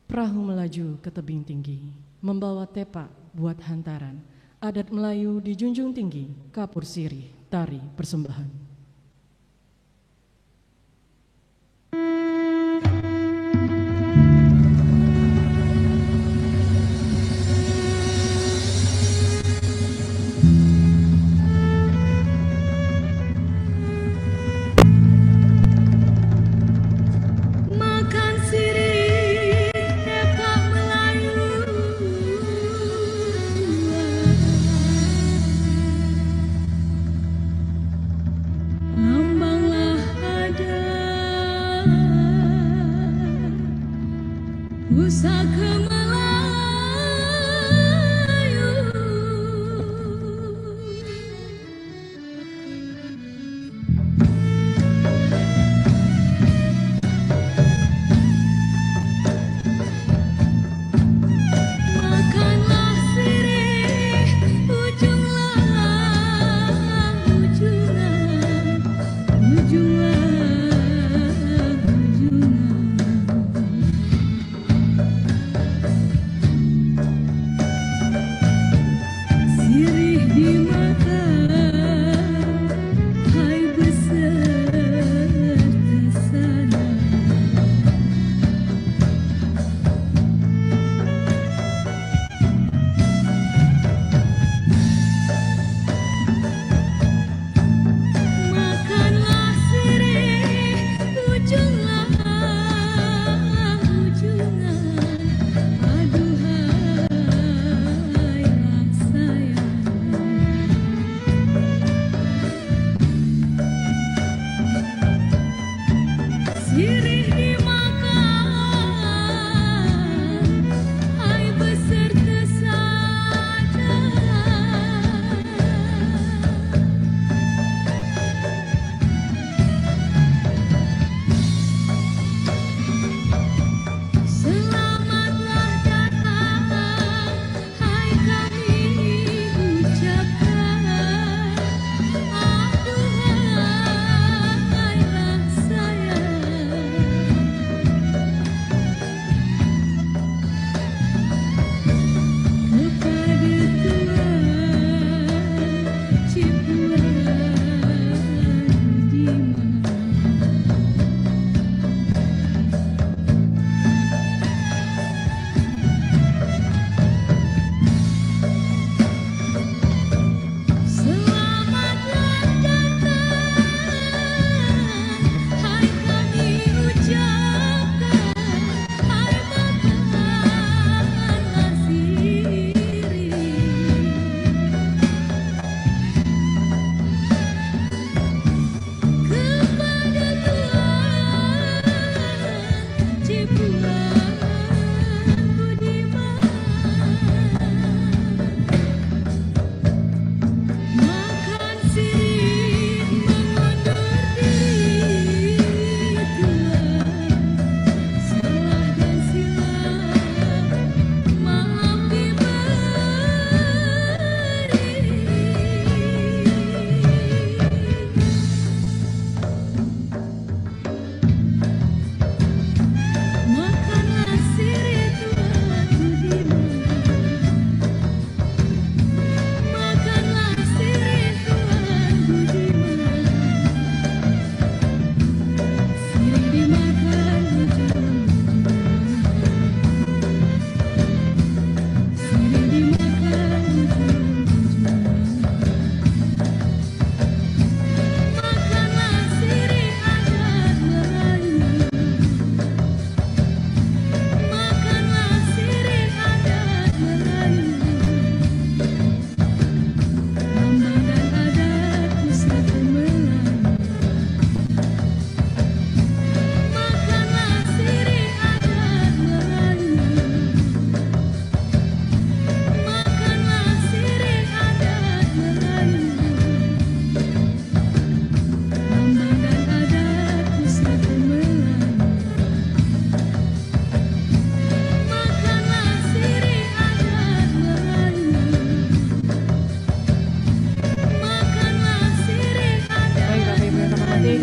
Perahu melaju ke tebing tinggi, membawa tepak buat hantaran. Adat Melayu dijunjung tinggi, kapur sirih, tari persembahan.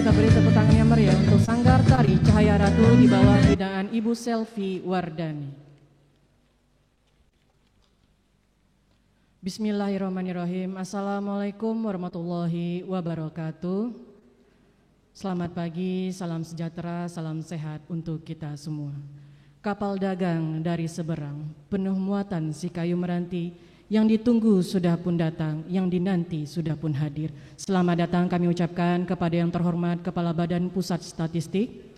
kita beri tepuk tangan yang meriah untuk Sanggar Tari Cahaya Ratu di bawah binaan Ibu Selvi Wardani. Bismillahirrahmanirrahim. Assalamualaikum warahmatullahi wabarakatuh. Selamat pagi, salam sejahtera, salam sehat untuk kita semua. Kapal dagang dari seberang, penuh muatan si kayu meranti, yang ditunggu sudah pun datang, yang dinanti sudah pun hadir. Selamat datang kami ucapkan kepada yang terhormat Kepala Badan Pusat Statistik,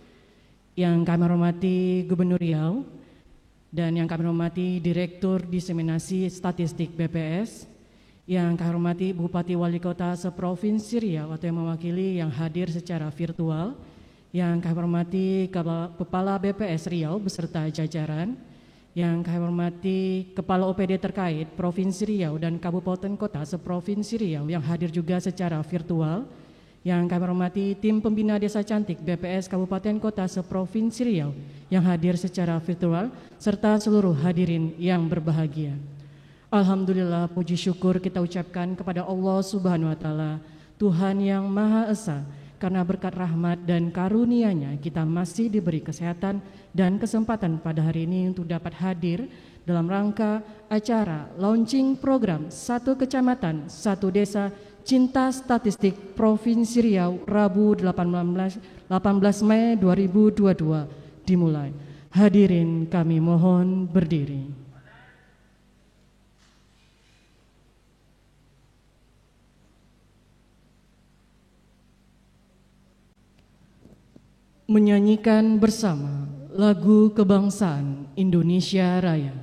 yang kami hormati Gubernur Riau, dan yang kami hormati Direktur Diseminasi Statistik BPS, yang kami hormati Bupati Wali Kota seprovinsi Riau atau yang mewakili yang hadir secara virtual, yang kami hormati Kepala BPS Riau beserta jajaran, yang kami hormati Kepala OPD terkait Provinsi Riau dan Kabupaten Kota seprovinsi Riau yang hadir juga secara virtual, yang kami hormati tim pembina Desa Cantik BPS Kabupaten Kota seprovinsi Riau yang hadir secara virtual, serta seluruh hadirin yang berbahagia. Alhamdulillah, puji syukur kita ucapkan kepada Allah Subhanahu wa Ta'ala, Tuhan yang Maha Esa. Karena berkat rahmat dan karunia-Nya kita masih diberi kesehatan dan kesempatan pada hari ini untuk dapat hadir dalam rangka acara launching program Satu Kecamatan, Satu Desa Cinta Statistik Provinsi Riau Rabu 18 Mei 2022 dimulai. Hadirin kami mohon berdiri. Menyanyikan bersama lagu kebangsaan Indonesia Raya.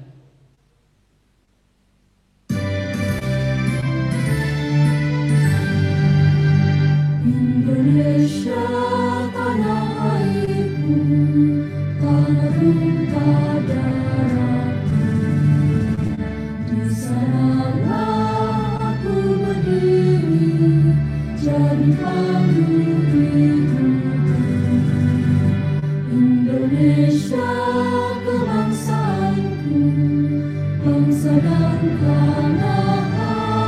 Indonesia tanah airku, tanah tumpah darahku, di sanalah aku berdiri, jadi pandu hidupku. Indonesia kebangsaanku, bangsa dan tanah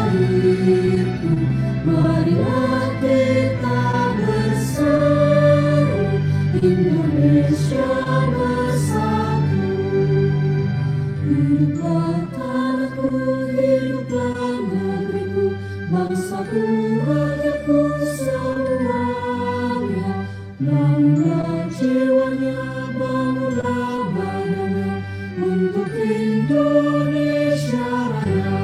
airku, marilah kita berseru, Indonesia bersatu. Hiduplah tanahku, hiduplah negeriku, bangsaku, rakyatku semuanya. Bangunlah jiwanya, bangunlah badannya untuk Indonesia Raya.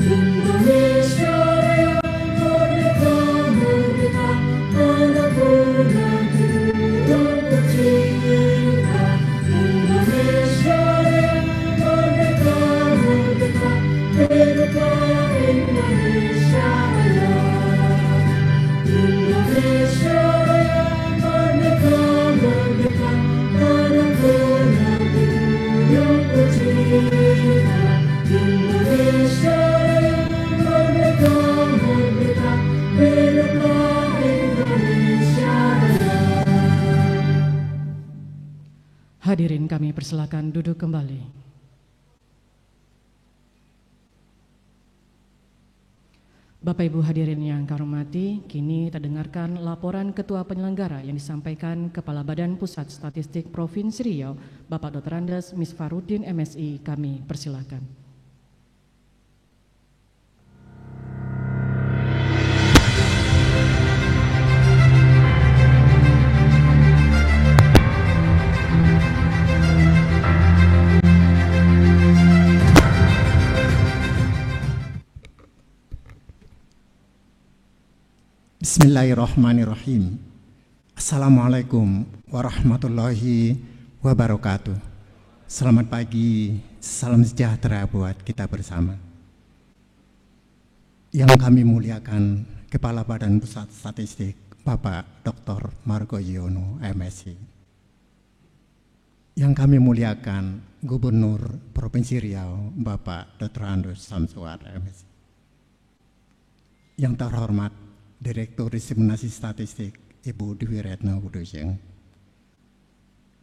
Indonesia Raya, merdeka, merdeka, tanahku negeriku yang tercinta. Indonesia Raya, merdeka, merdeka, hiduplah Indonesia Raya. Indonesia Raya, merdeka, merdeka, tanahku negeriku yang tercinta. Indonesia Raya, merdeka, merdeka, hiduplah Indonesia Raya. Hadirin kami persilakan duduk kembali. Bapak Ibu hadirin yang kami hormati, kini kita dengarkan laporan Ketua Penyelenggara yang disampaikan Kepala Badan Pusat Statistik Provinsi Riau, Bapak Dr. Andes Misfarudin MSI, kami persilakan. Bismillahirrahmanirrahim. Assalamualaikum warahmatullahi wabarakatuh. Selamat pagi, salam sejahtera buat kita bersama. Yang kami muliakan Kepala Badan Pusat Statistik Bapak Dr. Margoyono MSI. Yang kami muliakan Gubernur Provinsi Riau Bapak Dr. Andus Samsuar MSI. Yang terhormat Direktur Diseminasi Statistik Ibu Dewi Retno Wudojeng.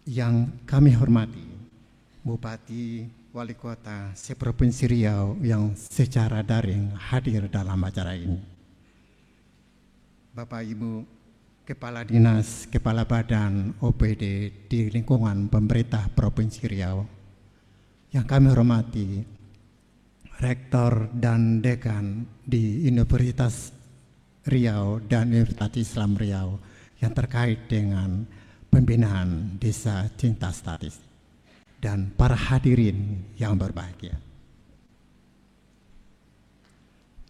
Yang kami hormati Bupati Wali Kota seprovinsi Riau yang secara daring hadir dalam acara ini. Bapak Ibu Kepala Dinas, Kepala Badan OPD di lingkungan pemerintah Provinsi Riau, yang kami hormati Rektor dan Dekan di Universitas Riau dan Universitas Islam Riau yang terkait dengan pembinaan Desa Cinta Statistik, dan para hadirin yang berbahagia.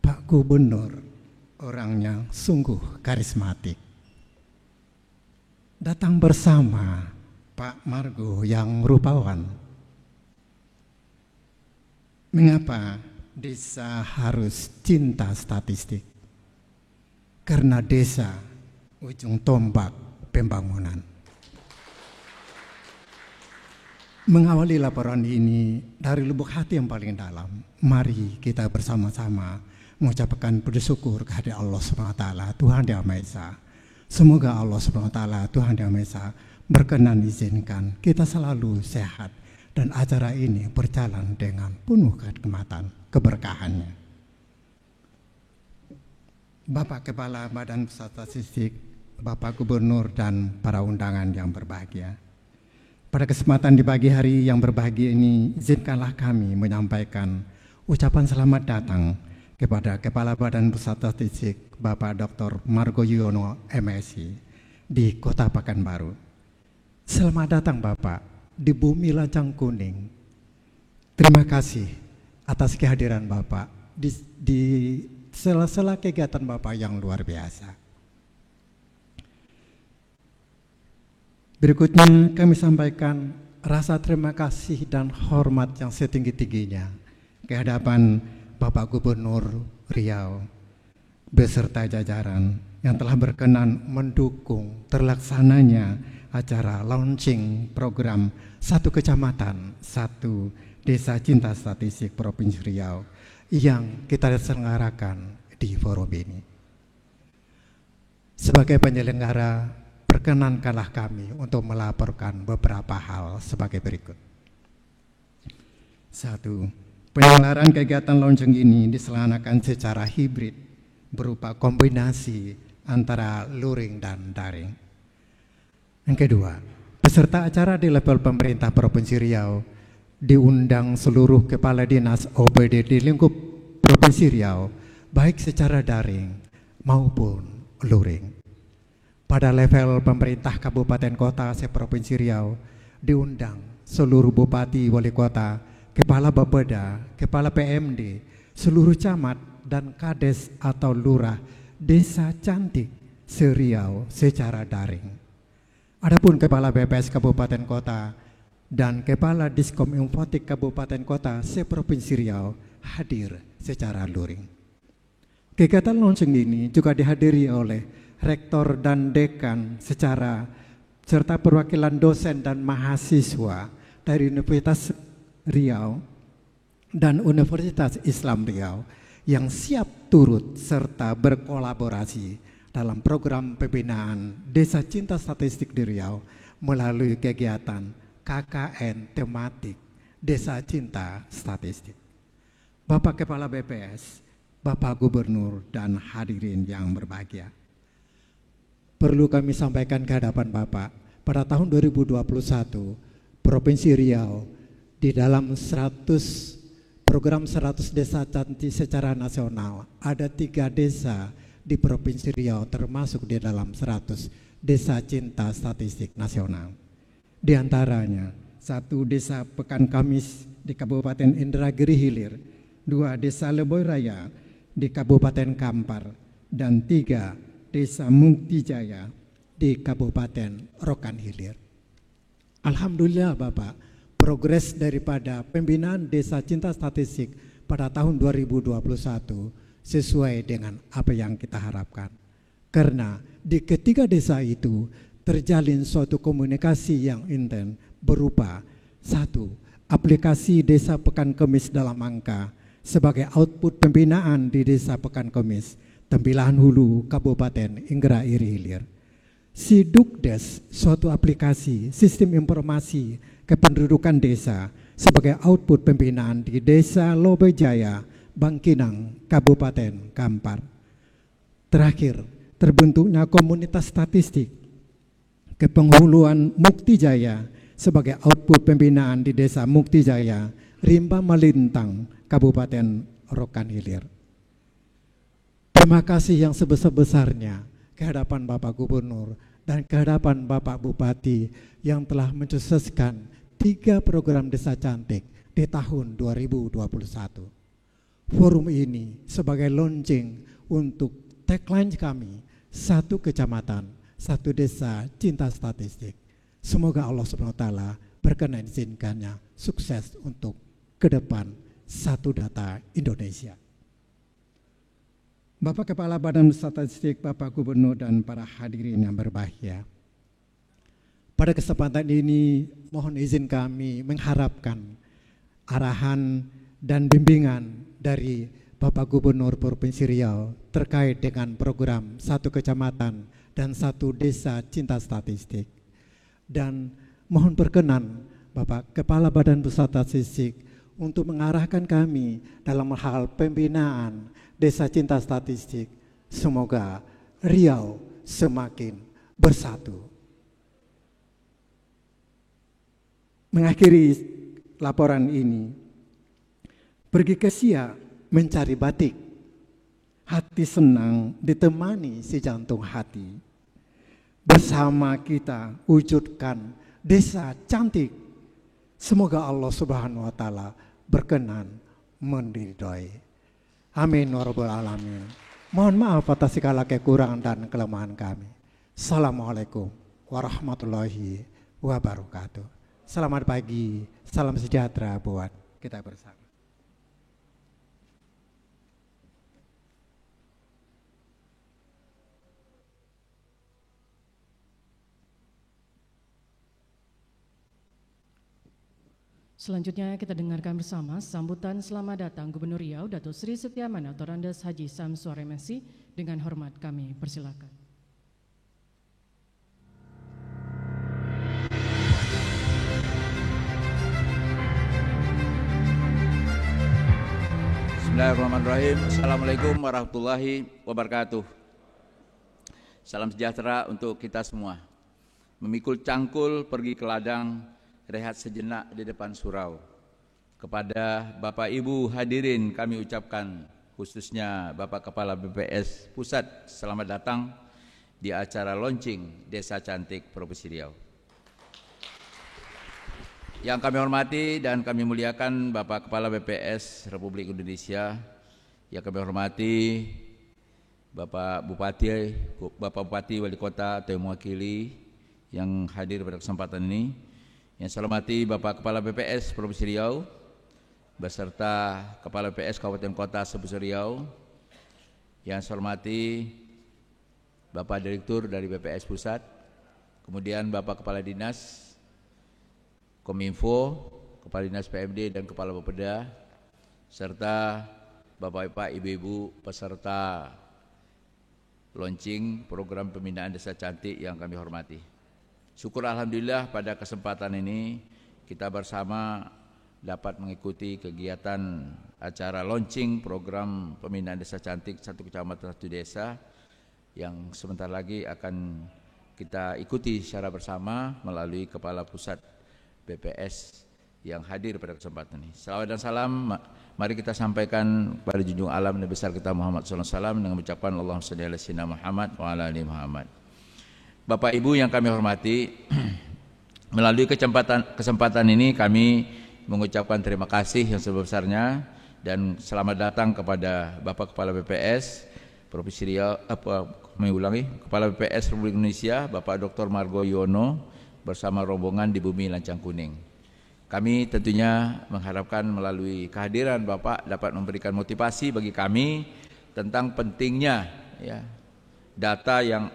Pak Gubernur orangnya sungguh karismatik. Datang bersama Pak Margo yang rupawan. Mengapa desa harus cinta statistik? Karena desa ujung tombak pembangunan. Mengawali laporan ini dari lubuk hati yang paling dalam, mari kita bersama-sama mengucapkan bersyukur kehadirat Allah SWT, Tuhan Yang Maha Esa. Semoga Allah SWT, Tuhan Yang Maha Esa, berkenan izinkan kita selalu sehat dan acara ini berjalan dengan penuh kenikmatan, keberkahannya. Bapak Kepala Badan Pusat Statistik, Bapak Gubernur dan para undangan yang berbahagia. Pada kesempatan di pagi hari yang berbahagia ini, izinkanlah kami menyampaikan ucapan selamat datang kepada Kepala Badan Pusat Statistik Bapak Dr. Margoyono MSI di Kota Pekanbaru. Selamat datang Bapak di bumi Lancang Kuning. Terima kasih atas kehadiran Bapak di sela-sela kegiatan Bapak yang luar biasa. Berikutnya kami sampaikan rasa terima kasih dan hormat yang setinggi-tingginya ke hadapan Bapak Gubernur Riau beserta jajaran yang telah berkenan mendukung terlaksananya acara launching program Satu Kecamatan, Satu Desa Cinta Statistik Provinsi Riau yang kita selenggarakan di forum ini. Sebagai penyelenggara, perkenankanlah kami untuk melaporkan beberapa hal sebagai berikut. 1. Penyelenggaraan kegiatan launching ini diselenggarakan secara hibrid berupa kombinasi antara luring dan daring. Yang kedua, peserta acara di level pemerintah Provinsi Riau diundang seluruh kepala dinas OPD di lingkup Provinsi Riau, baik secara daring maupun luring. Pada level pemerintah Kabupaten Kota se-Provinsi Riau diundang seluruh bupati, wali kota, kepala Bapeda, kepala PMD, seluruh camat dan kades atau lurah desa cantik se-Riau secara daring. Adapun kepala BPS Kabupaten Kota dan kepala Diskom Infotik Kabupaten Kota se-Provinsi Riau hadir secara luring. Kegiatan launching ini juga dihadiri oleh rektor dan dekan serta perwakilan dosen dan mahasiswa dari Universitas Riau dan Universitas Islam Riau yang siap turut serta berkolaborasi dalam program pembinaan Desa Cinta Statistik di Riau melalui kegiatan KKN tematik Desa Cinta Statistik. Bapak Kepala BPS, Bapak Gubernur dan hadirin yang berbahagia. Perlu kami sampaikan ke hadapan Bapak, pada tahun 2021 Provinsi Riau di dalam 100 program 100 desa cantik secara nasional, ada 3 desa di Provinsi Riau termasuk di dalam 100 desa cinta statistik nasional. Di antaranya 1 desa Pekan Kamis di Kabupaten Indragiri Hilir, 2 desa Leboy Raya di Kabupaten Kampar, dan 3 desa Muktijaya di Kabupaten Rokan Hilir. Alhamdulillah Bapak, progres daripada pembinaan Desa Cinta Statistik pada tahun 2021 sesuai dengan apa yang kita harapkan. Karena di ketiga desa itu terjalin suatu komunikasi yang intens berupa 1. Aplikasi Desa Pekan Kemis dalam angka sebagai output pembinaan di Desa Pekan Kemis, Tembilahan Hulu, Kabupaten Indragiri Hilir. Sidukdes, suatu aplikasi sistem informasi kependudukan desa sebagai output pembinaan di Desa Lobejaya, Bangkinang, Kabupaten Kampar. Terakhir, terbentuknya komunitas statistik Kepenghuluan Mukti Jaya sebagai output pembinaan di Desa Mukti Jaya, Rimba Malintang, Kabupaten Rokan Hilir. Terima kasih yang sebesar-besarnya kehadapan Bapak Gubernur dan kehadapan Bapak Bupati yang telah mensukseskan 3 program Desa Cantik di tahun 2021. Forum ini sebagai launching untuk tagline kami, 1 kecamatan, 1 desa, cinta statistik. Semoga Allah SWT berkenan izinkannya sukses untuk ke depan 1 data Indonesia. Bapak Kepala Badan Statistik, Bapak Gubernur dan para hadirin yang berbahagia. Pada kesempatan ini mohon izin kami mengharapkan arahan dan bimbingan dari Bapak Gubernur Provinsi Riau terkait dengan program 1 kecamatan dan 1 desa cinta statistik. Dan mohon berkenan Bapak Kepala Badan Pusat Statistik untuk mengarahkan kami dalam hal pembinaan Desa Cinta Statistik. Semoga Riau semakin bersatu. Mengakhiri laporan ini, pergi ke Siak mencari batik, hati senang ditemani si jantung hati. Bersama kita wujudkan desa cantik. Semoga Allah Subhanahu wa Ta'ala berkenan menridhoi. Amin ya rabbal alamin. Mohon maaf atas segala kekurangan dan kelemahan kami. Assalamualaikum warahmatullahi wabarakatuh. Selamat pagi, salam sejahtera buat kita bersama. Selanjutnya kita dengarkan bersama sambutan selamat datang Gubernur Riau Datuk Seri Setiaman atau Randes Haji Samsuar MSc. Dengan hormat kami persilakan. Bismillahirrahmanirrahim. Assalamualaikum warahmatullahi wabarakatuh. Salam sejahtera untuk kita semua. Memikul cangkul pergi ke ladang, rehat sejenak di depan surau. Kepada Bapak Ibu hadirin kami ucapkan, khususnya Bapak Kepala BPS Pusat, selamat datang di acara launching Desa Cantik Provinsi Riau. Yang kami hormati dan kami muliakan Bapak Kepala BPS Republik Indonesia, yang kami hormati Bapak Bupati, Wali Kota atau mewakili yang hadir pada kesempatan ini. Yang saya hormati Bapak Kepala BPS Provinsi Riau beserta Kepala BPS Kabupaten Kota sebesar Riau. Yang saya hormati Bapak Direktur dari BPS Pusat, kemudian Bapak Kepala Dinas Kominfo, Kepala Dinas PMD dan Kepala Bapeda, serta Bapak-Bapak, Ibu-Ibu peserta launching program pembinaan Desa Cantik yang kami hormati. Syukur alhamdulillah pada kesempatan ini kita bersama dapat mengikuti kegiatan acara launching program pembinaan Desa Cantik 1 kecamatan 1 desa yang sebentar lagi akan kita ikuti secara bersama melalui Kepala Pusat BPS yang hadir pada kesempatan ini. Salawat dan salam mari kita sampaikan kepada junjung alam Nabi besar kita Muhammad SAW dengan mengucapkan Allahumma shalli ala sayyidina Muhammad wa ala ali Muhammad. Bapak Ibu yang kami hormati, melalui kesempatan ini kami mengucapkan terima kasih yang sebesarnya dan selamat datang kepada Bapak Kepala BPS Provinsi Riau, Kepala BPS Republik Indonesia, Bapak Dr. Margo Yono bersama rombongan di Bumi Lancang Kuning. Kami tentunya mengharapkan melalui kehadiran Bapak dapat memberikan motivasi bagi kami tentang pentingnya data yang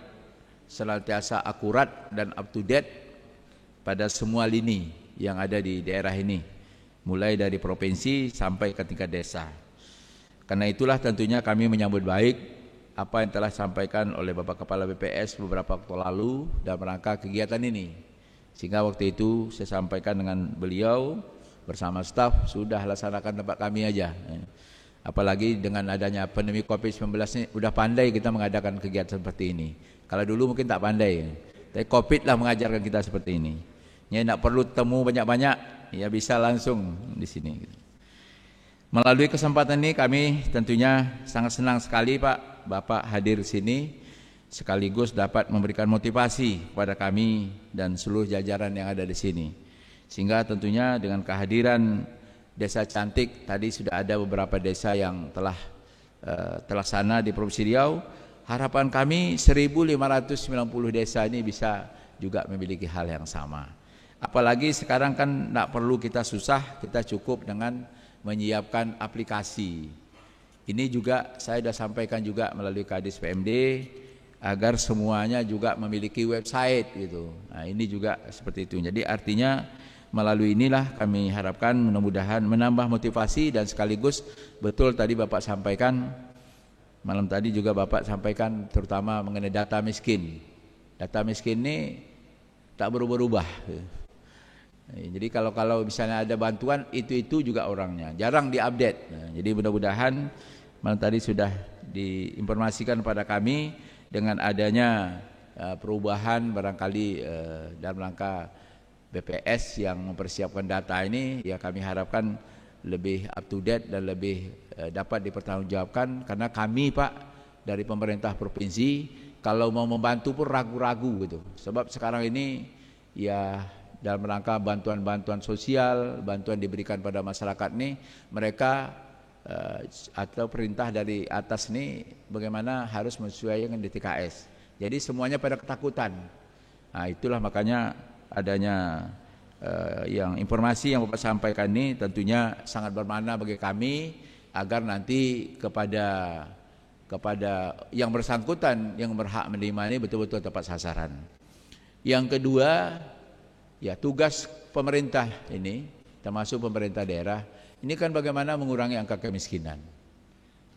senantiasa akurat dan up to date pada semua lini yang ada di daerah ini, mulai dari provinsi sampai ke tingkat desa. Karena itulah tentunya kami menyambut baik apa yang telah disampaikan oleh Bapak Kepala BPS beberapa waktu lalu dalam rangka kegiatan ini. Sehingga waktu itu saya sampaikan dengan beliau bersama staf, sudah laksanakan tempat kami aja. Apalagi dengan adanya pandemi COVID-19 ini udah pandai kita mengadakan kegiatan seperti ini. Kalau dulu mungkin tak pandai, tapi COVID lah mengajarkan kita seperti ini. Ya, tidak perlu temu banyak-banyak, ya bisa langsung di sini. Melalui kesempatan ini kami tentunya sangat senang sekali Pak, Bapak hadir di sini, sekaligus dapat memberikan motivasi kepada kami dan seluruh jajaran yang ada di sini. Sehingga tentunya dengan kehadiran Desa Cantik, tadi sudah ada beberapa desa yang telah terlaksana di Provinsi Riau. Harapan kami 1.590 desa ini bisa juga memiliki hal yang sama. Apalagi sekarang kan tidak perlu kita susah, kita cukup dengan menyiapkan aplikasi. Ini juga saya sudah sampaikan juga melalui Kadis PMD agar semuanya juga memiliki website gitu. Nah, ini juga seperti itu. Jadi artinya melalui inilah kami harapkan mudah-mudahan menambah motivasi dan sekaligus betul tadi Bapak sampaikan, malam tadi juga Bapak sampaikan terutama mengenai data miskin. Data miskin ini tak berubah-ubah. Jadi kalau misalnya ada bantuan itu juga orangnya, jarang diupdate. Nah, jadi mudah-mudahan malam tadi sudah diinformasikan pada kami dengan adanya perubahan barangkali dalam rangka BPS yang mempersiapkan data ini, ya kami harapkan lebih up to date dan lebih dapat dipertanggungjawabkan, karena kami Pak dari pemerintah provinsi kalau mau membantu pun ragu-ragu gitu. Sebab sekarang ini ya dalam rangka bantuan-bantuan sosial, bantuan diberikan pada masyarakat ini, mereka atau perintah dari atas ini bagaimana harus menyesuaikan dengan DTKS. Jadi semuanya pada ketakutan. Nah, itulah makanya adanya yang informasi yang Bapak sampaikan ini tentunya sangat bermakna bagi kami agar nanti kepada yang bersangkutan yang berhak menerima ini betul-betul tepat sasaran. Yang kedua, ya tugas pemerintah ini termasuk pemerintah daerah ini kan bagaimana mengurangi angka kemiskinan.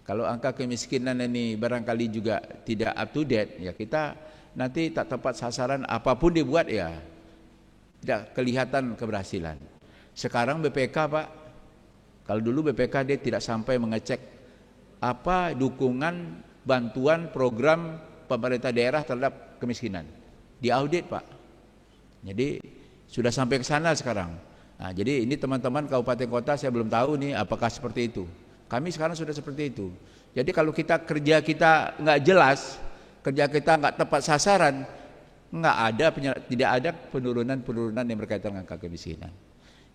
Kalau angka kemiskinan ini barangkali juga tidak up to date, ya kita nanti tak tepat sasaran apapun dibuat ya tidak kelihatan keberhasilan. Sekarang BPK Pak, kalau dulu BPK dia tidak sampai mengecek apa dukungan bantuan program pemerintah daerah terhadap kemiskinan. Diaudit Pak. Jadi sudah sampai ke sana sekarang. Nah, jadi ini teman-teman kabupaten kota saya belum tahu nih apakah seperti itu. Kami sekarang sudah seperti itu. Jadi kalau kerja kita nggak jelas, kerja kita nggak tepat sasaran, tidak ada penurunan yang berkaitan dengan angka kemiskinan.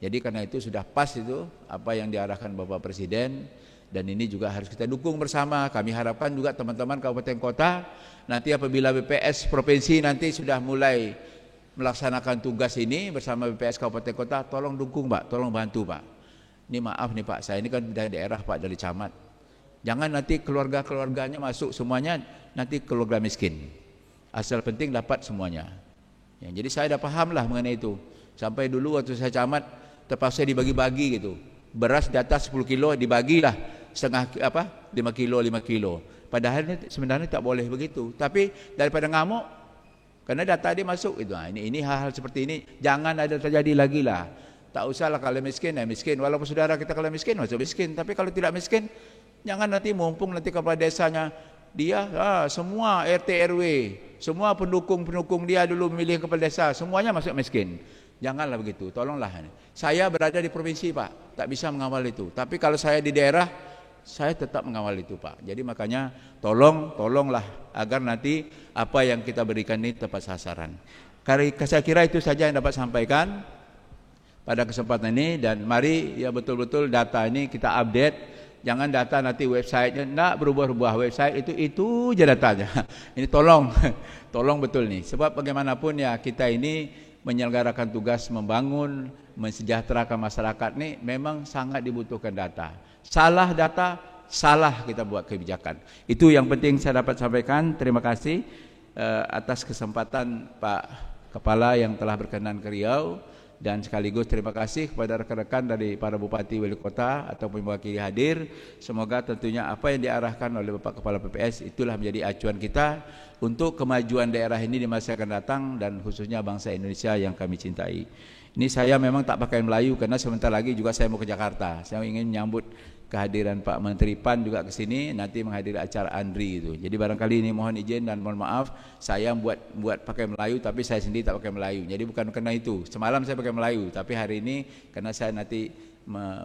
Jadi karena itu sudah pas itu apa yang diarahkan Bapak Presiden, dan ini juga harus kita dukung bersama. Kami harapkan juga teman-teman kabupaten kota nanti apabila BPS provinsi nanti sudah mulai melaksanakan tugas ini bersama BPS kabupaten kota, tolong dukung Pak, tolong bantu Pak. Ini maaf nih Pak, saya ini kan dari daerah Pak, dari camat. Jangan nanti keluarga-keluarganya masuk semuanya nanti keluarga miskin. Asal penting dapat semuanya. Ya, jadi saya dah paham lah mengenai itu. Sampai dulu waktu saya camat terpaksa dibagi-bagi gitu. Beras di atas 10 kilo dibagilah setengah 5 kilo. Padahal ini sebenarnya tak boleh begitu. Tapi daripada ngamuk, karena data dia masuk itu. Nah, ini hal-hal seperti ini jangan ada terjadi lagi lah. Tak usahlah kalau miskin ya miskin. Walaupun saudara kita kalau miskin masuk miskin. Tapi kalau tidak miskin, jangan nanti mumpung nanti kepala desanya dia semua RT RW, semua pendukung dia dulu memilih kepala desa, semuanya masuk miskin. Janganlah begitu, tolonglah. Saya berada di provinsi Pak, tak bisa mengawal itu. Tapi kalau saya di daerah, saya tetap mengawal itu Pak. Jadi makanya tolonglah agar nanti apa yang kita berikan ini tepat sasaran. Saya kira itu saja yang dapat sampaikan pada kesempatan ini, dan mari ya betul-betul data ini kita update. Jangan data nanti websitenya nak berubah-ubah, website itu aja datanya. Ini tolong betul nih. Sebab bagaimanapun ya kita ini menyelenggarakan tugas membangun, mensejahterakan masyarakat nih memang sangat dibutuhkan data. Salah data, salah kita buat kebijakan. Itu yang penting saya dapat sampaikan. Terima kasih atas kesempatan Pak Kepala yang telah berkenan ke Riau. Dan sekaligus terima kasih kepada rekan-rekan dari para bupati wali kota ataupun mewakili hadir. Semoga tentunya apa yang diarahkan oleh Bapak Kepala PPS itulah menjadi acuan kita untuk kemajuan daerah ini di masa akan datang dan khususnya bangsa Indonesia yang kami cintai. Ini saya memang tak pakai Melayu karena sebentar lagi juga saya mau ke Jakarta. Saya ingin menyambut kehadiran Pak Menteri PAN juga ke sini, nanti menghadiri acara Andri itu. Jadi barangkali ini mohon izin dan mohon maaf, saya buat pakai Melayu, tapi saya sendiri tak pakai Melayu. Jadi bukan karena itu. Semalam saya pakai Melayu, tapi hari ini karena saya nanti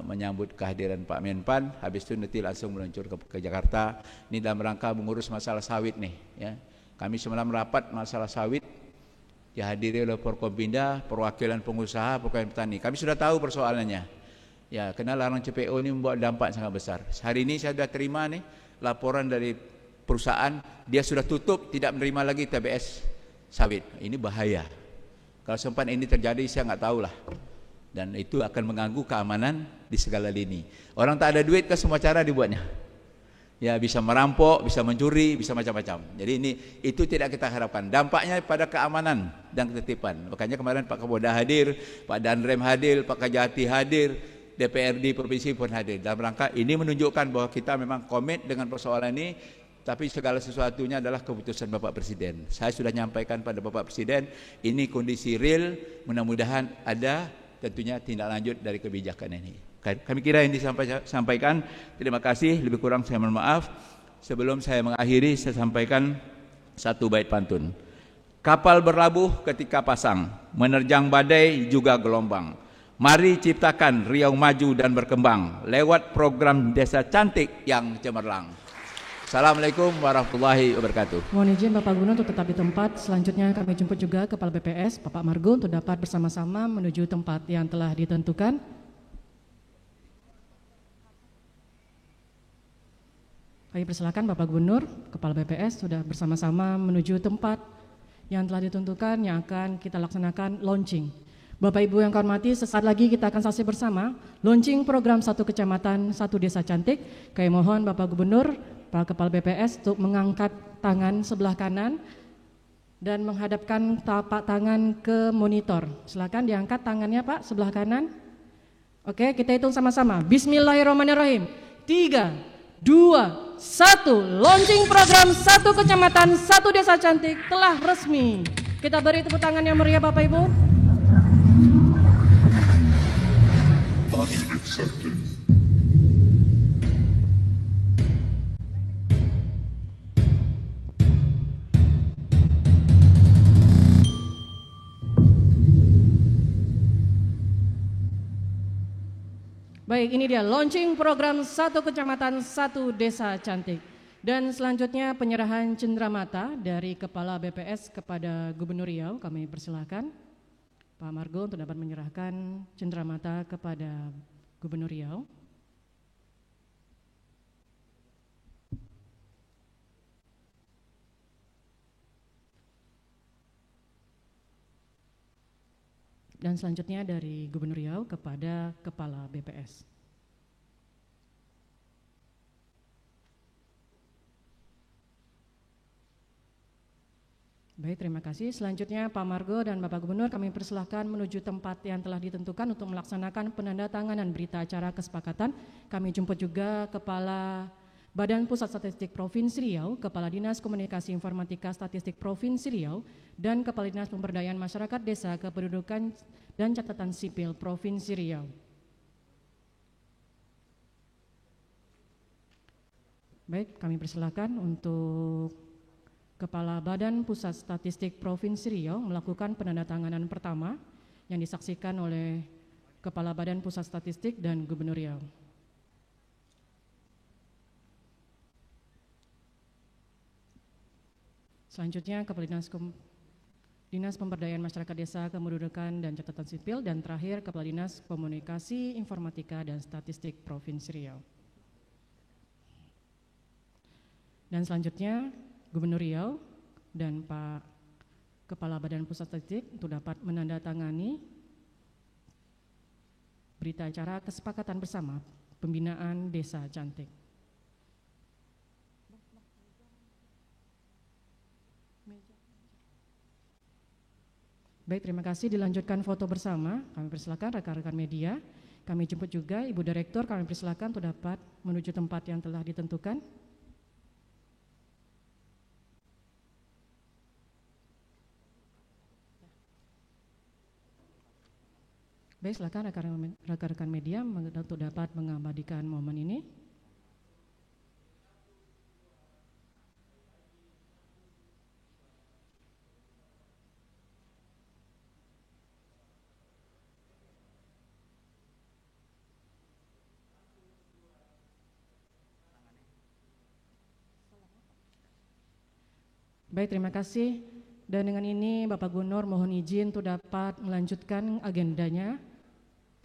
menyambut kehadiran Pak Menpan, habis itu nanti langsung meluncur ke Jakarta. Ini dalam rangka mengurus masalah sawit nih. Ya, kami semalam rapat masalah sawit, dihadiri oleh Forkompinda, perwakilan pengusaha, perwakilan petani. Kami sudah tahu persoalannya. Ya, karena larang CPO ini membawa dampak sangat besar. Hari ini saya sudah terima nih laporan dari perusahaan, dia sudah tutup, tidak menerima lagi TBS sawit. Ini bahaya. Kalau sempat ini terjadi, saya nggak tahu lah. Dan itu akan mengganggu keamanan di segala lini. Orang tak ada duit ke semua cara dibuatnya. Ya, bisa merampok, bisa mencuri, bisa macam-macam. Jadi itu tidak kita harapkan. Dampaknya pada keamanan dan ketertiban. Makanya kemarin Pak Kapolda hadir, Pak Danrem hadir, Pak Kajati hadir, DPRD Provinsi pun hadir. Dalam rangka ini menunjukkan bahwa kita memang komit dengan persoalan ini, tapi segala sesuatunya adalah keputusan Bapak Presiden. Saya sudah nyampaikan pada Bapak Presiden, ini kondisi real, mudah-mudahan ada tentunya tindak lanjut dari kebijakan ini. Kami kira ini sampaikan. Terima kasih, lebih kurang saya mohon maaf. Sebelum saya mengakhiri, saya sampaikan satu bait pantun. Kapal berlabuh ketika pasang, menerjang badai juga gelombang. Mari ciptakan Riau maju dan berkembang lewat program Desa Cantik yang cemerlang. Assalamualaikum warahmatullahi wabarakatuh. Mohon izin Bapak Gubernur untuk tetap di tempat. Selanjutnya kami jemput juga Kepala BPS, Bapak Margo, untuk dapat bersama-sama menuju tempat yang telah ditentukan. Kami persilakan Bapak Gubernur, Kepala BPS sudah bersama-sama menuju tempat yang telah ditentukan yang akan kita laksanakan launching. Bapak Ibu yang kami hormati, sesaat lagi kita akan saksikan bersama launching program Satu Kecamatan, Satu Desa Cantik. Kami mohon Bapak Gubernur, Pak Kepala BPS untuk mengangkat tangan sebelah kanan dan menghadapkan tapak tangan ke monitor. Silakan diangkat tangannya Pak, sebelah kanan. Oke, kita hitung sama-sama. Bismillahirrahmanirrahim. 3, 2, 1. Launching program Satu Kecamatan, Satu Desa Cantik telah resmi. Kita beri tepuk tangan yang meriah Bapak Ibu. Baik, ini dia launching program Satu Kecamatan, Satu Desa Cantik. Dan selanjutnya penyerahan cenderamata dari Kepala BPS kepada Gubernur Riau. Kami persilahkan Pak Margo untuk dapat menyerahkan cenderamata kepada Gubernur Riau. Dan selanjutnya dari Gubernur Riau kepada Kepala BPS. Baik, terima kasih. Selanjutnya Pak Margo dan Bapak Gubernur kami persilahkan menuju tempat yang telah ditentukan untuk melaksanakan penandatanganan berita acara kesepakatan. Kami jemput juga Kepala Badan Pusat Statistik Provinsi Riau, Kepala Dinas Komunikasi Informatika Statistik Provinsi Riau, dan Kepala Dinas Pemberdayaan Masyarakat Desa, Kependudukan dan Catatan Sipil Provinsi Riau. Baik, kami persilakan untuk Kepala Badan Pusat Statistik Provinsi Riau melakukan penandatanganan pertama yang disaksikan oleh Kepala Badan Pusat Statistik dan Gubernur Riau. Selanjutnya Kepala Dinas Pemberdayaan Masyarakat Desa, Kependudukan dan Catatan Sipil, dan terakhir Kepala Dinas Komunikasi Informatika dan Statistik Provinsi Riau. Dan selanjutnya Gubernur Riau dan Pak Kepala Badan Pusat Statistik untuk dapat menandatangani berita acara kesepakatan bersama pembinaan Desa Cantik. Baik, terima kasih. Dilanjutkan foto bersama. Kami persilakan rekan-rekan media. Kami jemput juga Ibu Direktur. Kami persilakan untuk dapat menuju tempat yang telah ditentukan. Baik, silakan rekan-rekan media untuk dapat mengabadikan momen ini. Baik, terima kasih. Dan dengan ini Bapak Gubernur mohon izin untuk dapat melanjutkan agendanya.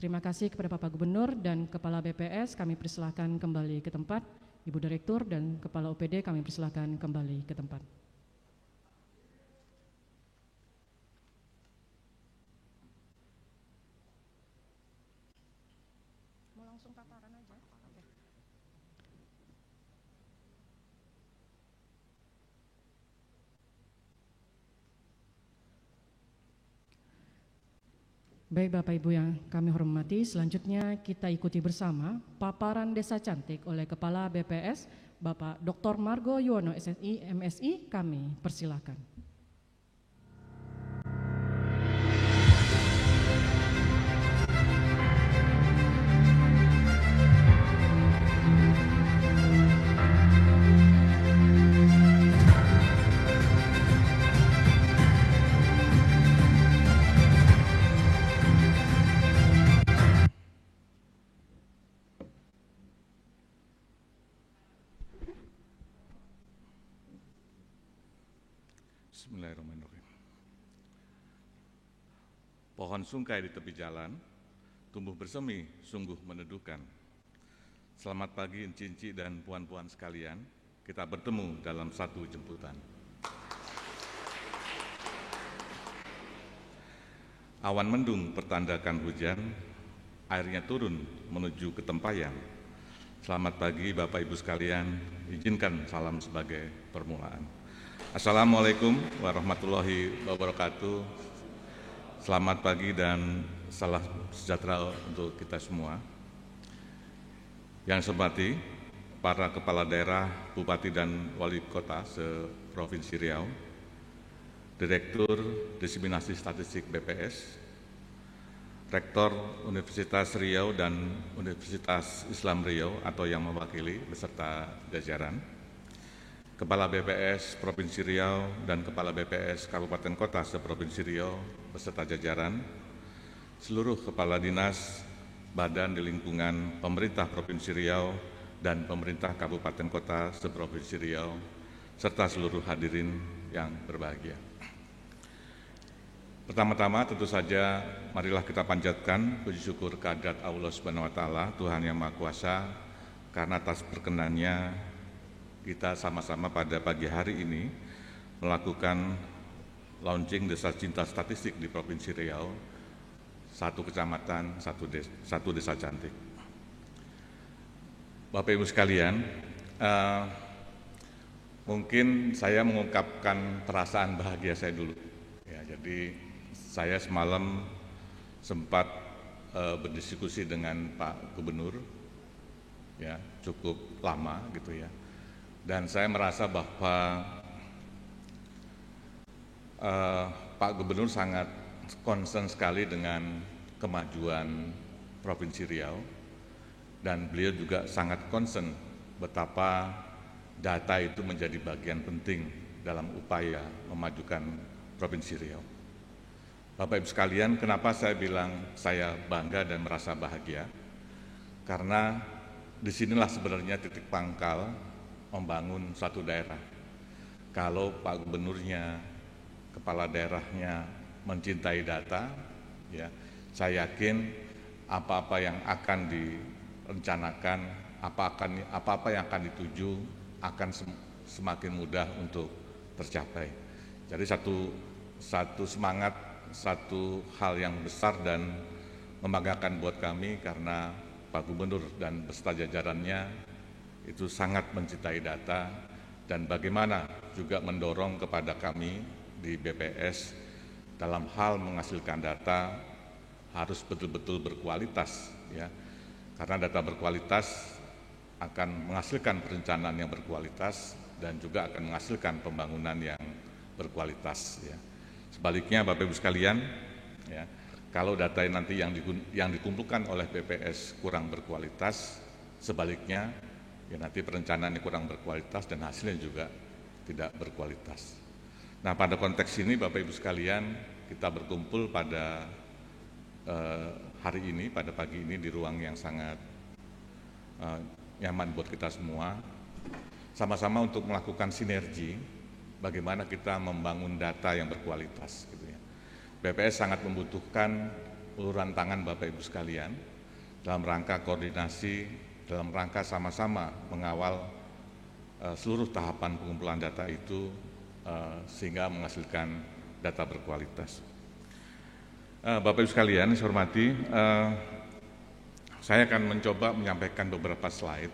Terima kasih kepada Bapak Gubernur dan Kepala BPS, kami persilahkan kembali ke tempat. Ibu Direktur dan Kepala OPD kami persilahkan kembali ke tempat. Mau langsung paparan aja? Oke. Baik Bapak Ibu yang kami hormati, selanjutnya kita ikuti bersama paparan Desa Cantik oleh Kepala BPS Bapak Dr. Margo Yuwono SSI MSI, kami persilakan. Bismillahirrahmanirrahim. Pohon sungkai di tepi jalan, tumbuh bersemi, sungguh meneduhkan. Selamat pagi Enci-enci dan puan-puan sekalian, kita bertemu dalam satu jemputan. Awan mendung pertandakan hujan, airnya turun menuju ke tempayan. Selamat pagi Bapak Ibu sekalian, izinkan salam sebagai permulaan. Assalamualaikum warahmatullahi wabarakatuh. Selamat pagi dan salam sejahtera untuk kita semua. Yang saya hormati para kepala daerah, bupati dan wali kota se-Provinsi Riau, Direktur Diseminasi Statistik BPS, Rektor Universitas Riau dan Universitas Islam Riau atau yang mewakili beserta jajaran, Kepala BPS Provinsi Riau dan Kepala BPS Kabupaten Kota se-Provinsi Riau beserta jajaran, seluruh Kepala Dinas, Badan di lingkungan Pemerintah Provinsi Riau dan Pemerintah Kabupaten Kota se-Provinsi Riau, serta seluruh hadirin yang berbahagia. Pertama-tama tentu saja marilah kita panjatkan puji syukur kehadirat Allah Subhanahu wa taala, Tuhan yang Maha Kuasa, karena atas perkenannya kita sama-sama pada pagi hari ini melakukan launching Desa Cinta Statistik di Provinsi Riau, satu kecamatan, satu desa cantik. Bapak Ibu sekalian, mungkin saya mengungkapkan perasaan bahagia saya dulu. Ya, jadi saya semalam sempat berdiskusi dengan Pak Gubernur, ya cukup lama gitu ya. Dan saya merasa bahwa Pak Gubernur sangat concern sekali dengan kemajuan Provinsi Riau, dan beliau juga sangat concern betapa data itu menjadi bagian penting dalam upaya memajukan Provinsi Riau. Bapak Ibu sekalian, kenapa saya bilang saya bangga dan merasa bahagia? Karena disinilah sebenarnya titik pangkal membangun suatu daerah. Kalau Pak Gubernurnya, kepala daerahnya mencintai data, ya, saya yakin apa-apa yang akan direncanakan, apa-apa yang akan dituju akan semakin mudah untuk tercapai. Jadi satu semangat, satu hal yang besar dan membanggakan buat kami karena Pak Gubernur dan beserta jajarannya itu sangat mencintai data dan bagaimana juga mendorong kepada kami di BPS dalam hal menghasilkan data harus betul-betul berkualitas, ya, karena data berkualitas akan menghasilkan perencanaan yang berkualitas dan juga akan menghasilkan pembangunan yang berkualitas, ya. Sebaliknya Bapak Ibu sekalian, ya, Kalau data nanti yang dikumpulkan oleh BPS kurang berkualitas, sebaliknya ya nanti perencanaannya kurang berkualitas dan hasilnya juga tidak berkualitas. Nah, pada konteks ini Bapak Ibu sekalian, kita berkumpul pada hari ini, pada pagi ini di ruang yang sangat nyaman buat kita semua, sama-sama untuk melakukan sinergi bagaimana kita membangun data yang berkualitas gitu ya. BPS sangat membutuhkan uluran tangan Bapak Ibu sekalian dalam rangka koordinasi, dalam rangka sama-sama mengawal seluruh tahapan pengumpulan data itu sehingga menghasilkan data berkualitas. Bapak Ibu sekalian, saya hormati, saya akan mencoba menyampaikan beberapa slide.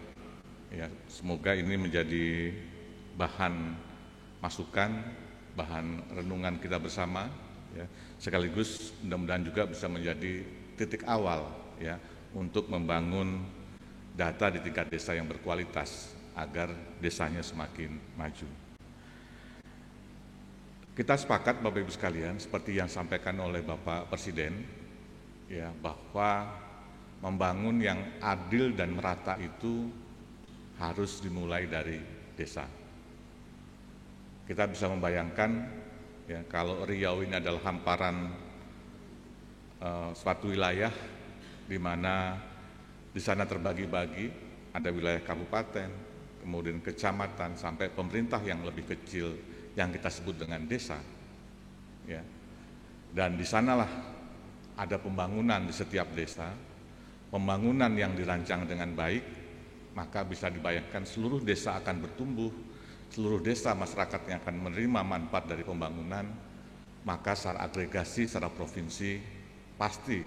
Ya, semoga ini menjadi bahan masukan, bahan renungan kita bersama. Ya, sekaligus mudah-mudahan juga bisa menjadi titik awal ya untuk membangun data di tingkat desa yang berkualitas agar desanya semakin maju. Kita sepakat Bapak Ibu sekalian seperti yang disampaikan oleh Bapak Presiden ya, bahwa membangun yang adil dan merata itu harus dimulai dari desa. Kita bisa membayangkan ya, kalau Riau ini adalah hamparan suatu wilayah di mana di sana terbagi-bagi, ada wilayah kabupaten, kemudian kecamatan, sampai pemerintah yang lebih kecil yang kita sebut dengan desa. Ya. Dan di sanalah ada pembangunan di setiap desa, pembangunan yang dirancang dengan baik, maka bisa dibayangkan seluruh desa akan bertumbuh, seluruh desa masyarakat yang akan menerima manfaat dari pembangunan, maka secara agregasi, secara provinsi, pasti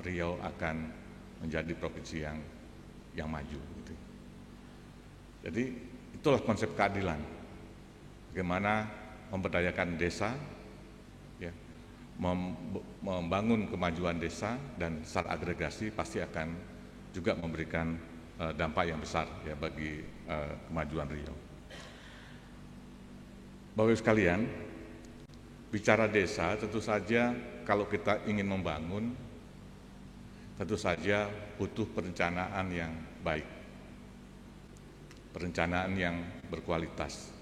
Riau akan menjadi provinsi yang maju. Gitu. Jadi itulah konsep keadilan, bagaimana memberdayakan desa, ya, membangun kemajuan desa, dan secara agregasi pasti akan juga memberikan dampak yang besar ya bagi kemajuan Riau. Bapak Ibu sekalian, bicara desa tentu saja kalau kita ingin membangun, tentu saja butuh perencanaan yang baik, perencanaan yang berkualitas.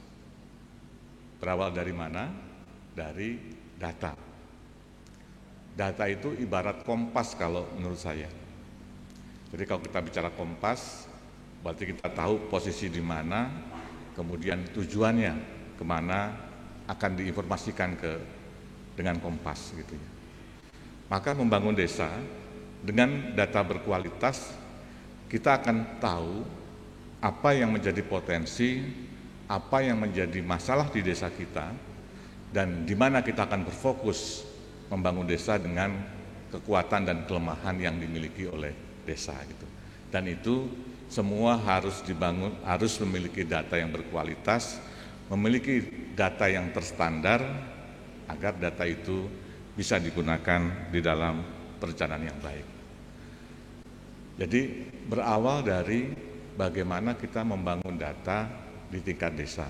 Berawal dari mana? Dari data. Data itu ibarat kompas kalau menurut saya. Jadi kalau kita bicara kompas, berarti kita tahu posisi di mana, kemudian tujuannya kemana akan diinformasikan dengan kompas gitu ya. Maka membangun desa dengan data berkualitas, kita akan tahu apa yang menjadi potensi, apa yang menjadi masalah di desa kita, dan di mana kita akan berfokus membangun desa dengan kekuatan dan kelemahan yang dimiliki oleh desa gitu. Dan itu semua harus dibangun, harus memiliki data yang berkualitas, memiliki data yang terstandar agar data itu bisa digunakan di dalam perencanaan yang baik. Jadi berawal dari bagaimana kita membangun data di tingkat desa,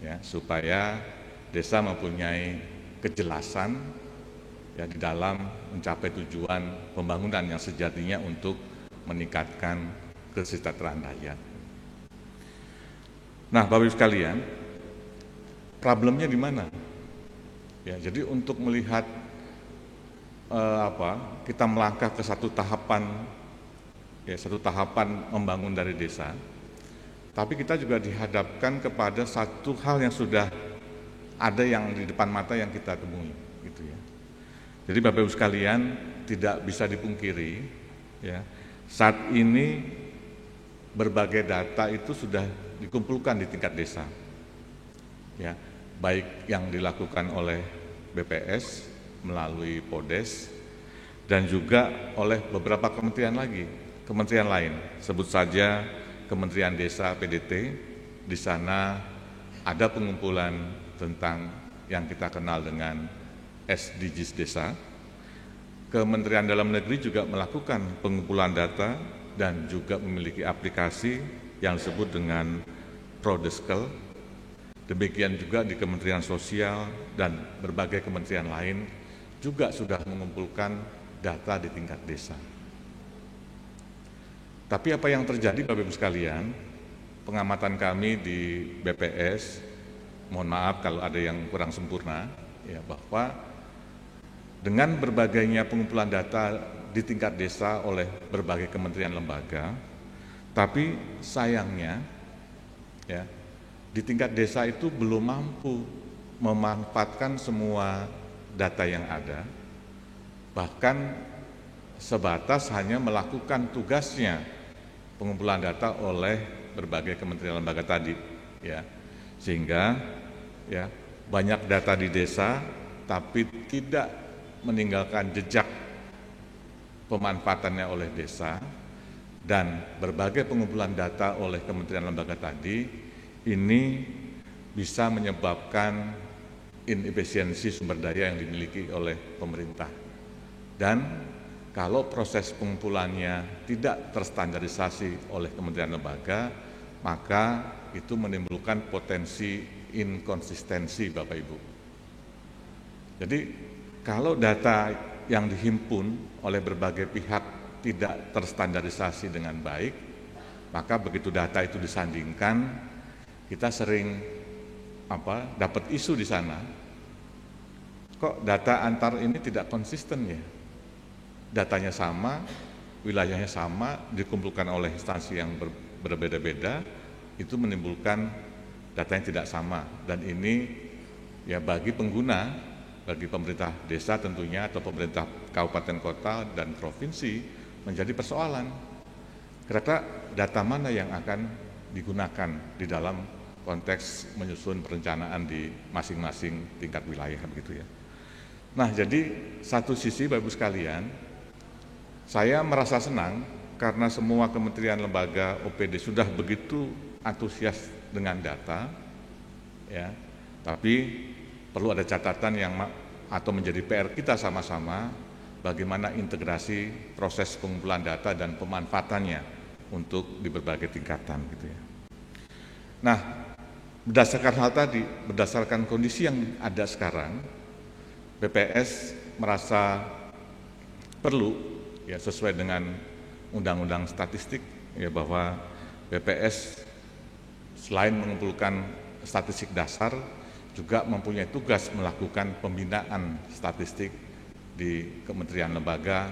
ya, supaya desa mempunyai kejelasan ya di dalam mencapai tujuan pembangunan yang sejatinya untuk meningkatkan kesejahteraan rakyat. Nah, Bapak Ibu sekalian, problemnya di mana? Ya, jadi untuk melihat kita melangkah ke satu tahapan membangun dari desa, tapi kita juga dihadapkan kepada satu hal yang sudah ada yang di depan mata yang kita temui, gitu ya. Jadi Bapak Ibu sekalian, tidak bisa dipungkiri, ya, saat ini berbagai data itu sudah dikumpulkan di tingkat desa, ya, baik yang dilakukan oleh BPS melalui Podes dan juga oleh beberapa kementerian lain. Sebut saja Kementerian Desa PDT, di sana ada pengumpulan tentang yang kita kenal dengan SDGs Desa. Kementerian Dalam Negeri juga melakukan pengumpulan data dan juga memiliki aplikasi yang disebut dengan Prodeskel. Demikian juga di Kementerian Sosial dan berbagai kementerian lain juga sudah mengumpulkan data di tingkat desa. Tapi apa yang terjadi Bapak Ibu sekalian, pengamatan kami di BPS, mohon maaf kalau ada yang kurang sempurna, ya, bahwa dengan berbagainya pengumpulan data di tingkat desa oleh berbagai kementerian lembaga, tapi sayangnya ya, di tingkat desa itu belum mampu memanfaatkan semua data yang ada, bahkan sebatas hanya melakukan tugasnya pengumpulan data oleh berbagai kementerian lembaga tadi, ya, sehingga ya banyak data di desa tapi tidak meninggalkan jejak pemanfaatannya oleh desa, dan berbagai pengumpulan data oleh kementerian lembaga tadi ini bisa menyebabkan inefisiensi sumber daya yang dimiliki oleh pemerintah. Dan kalau proses pengumpulannya tidak terstandarisasi oleh kementerian lembaga, maka itu menimbulkan potensi inkonsistensi, Bapak Ibu. Jadi kalau data yang dihimpun oleh berbagai pihak tidak terstandarisasi dengan baik, maka begitu data itu disandingkan, kita sering dapat isu di sana, kok data antar ini tidak konsisten ya? Datanya sama, wilayahnya sama, dikumpulkan oleh instansi yang berbeda-beda, itu menimbulkan data yang tidak sama. Dan ini ya bagi pengguna, bagi pemerintah desa tentunya, atau pemerintah kabupaten kota dan provinsi menjadi persoalan. Kira-kira data mana yang akan digunakan di dalam konteks menyusun perencanaan di masing-masing tingkat wilayah begitu ya. Nah, jadi satu sisi Bapak Ibu sekalian, saya merasa senang karena semua kementerian lembaga OPD sudah begitu antusias dengan data, ya. Tapi perlu ada catatan yang atau menjadi PR kita sama-sama, bagaimana integrasi proses pengumpulan data dan pemanfaatannya untuk di berbagai tingkatan, gitu ya. Nah, berdasarkan hal tadi, berdasarkan kondisi yang ada sekarang, BPS merasa perlu ya sesuai dengan undang-undang statistik ya bahwa BPS selain mengumpulkan statistik dasar juga mempunyai tugas melakukan pembinaan statistik di kementerian lembaga,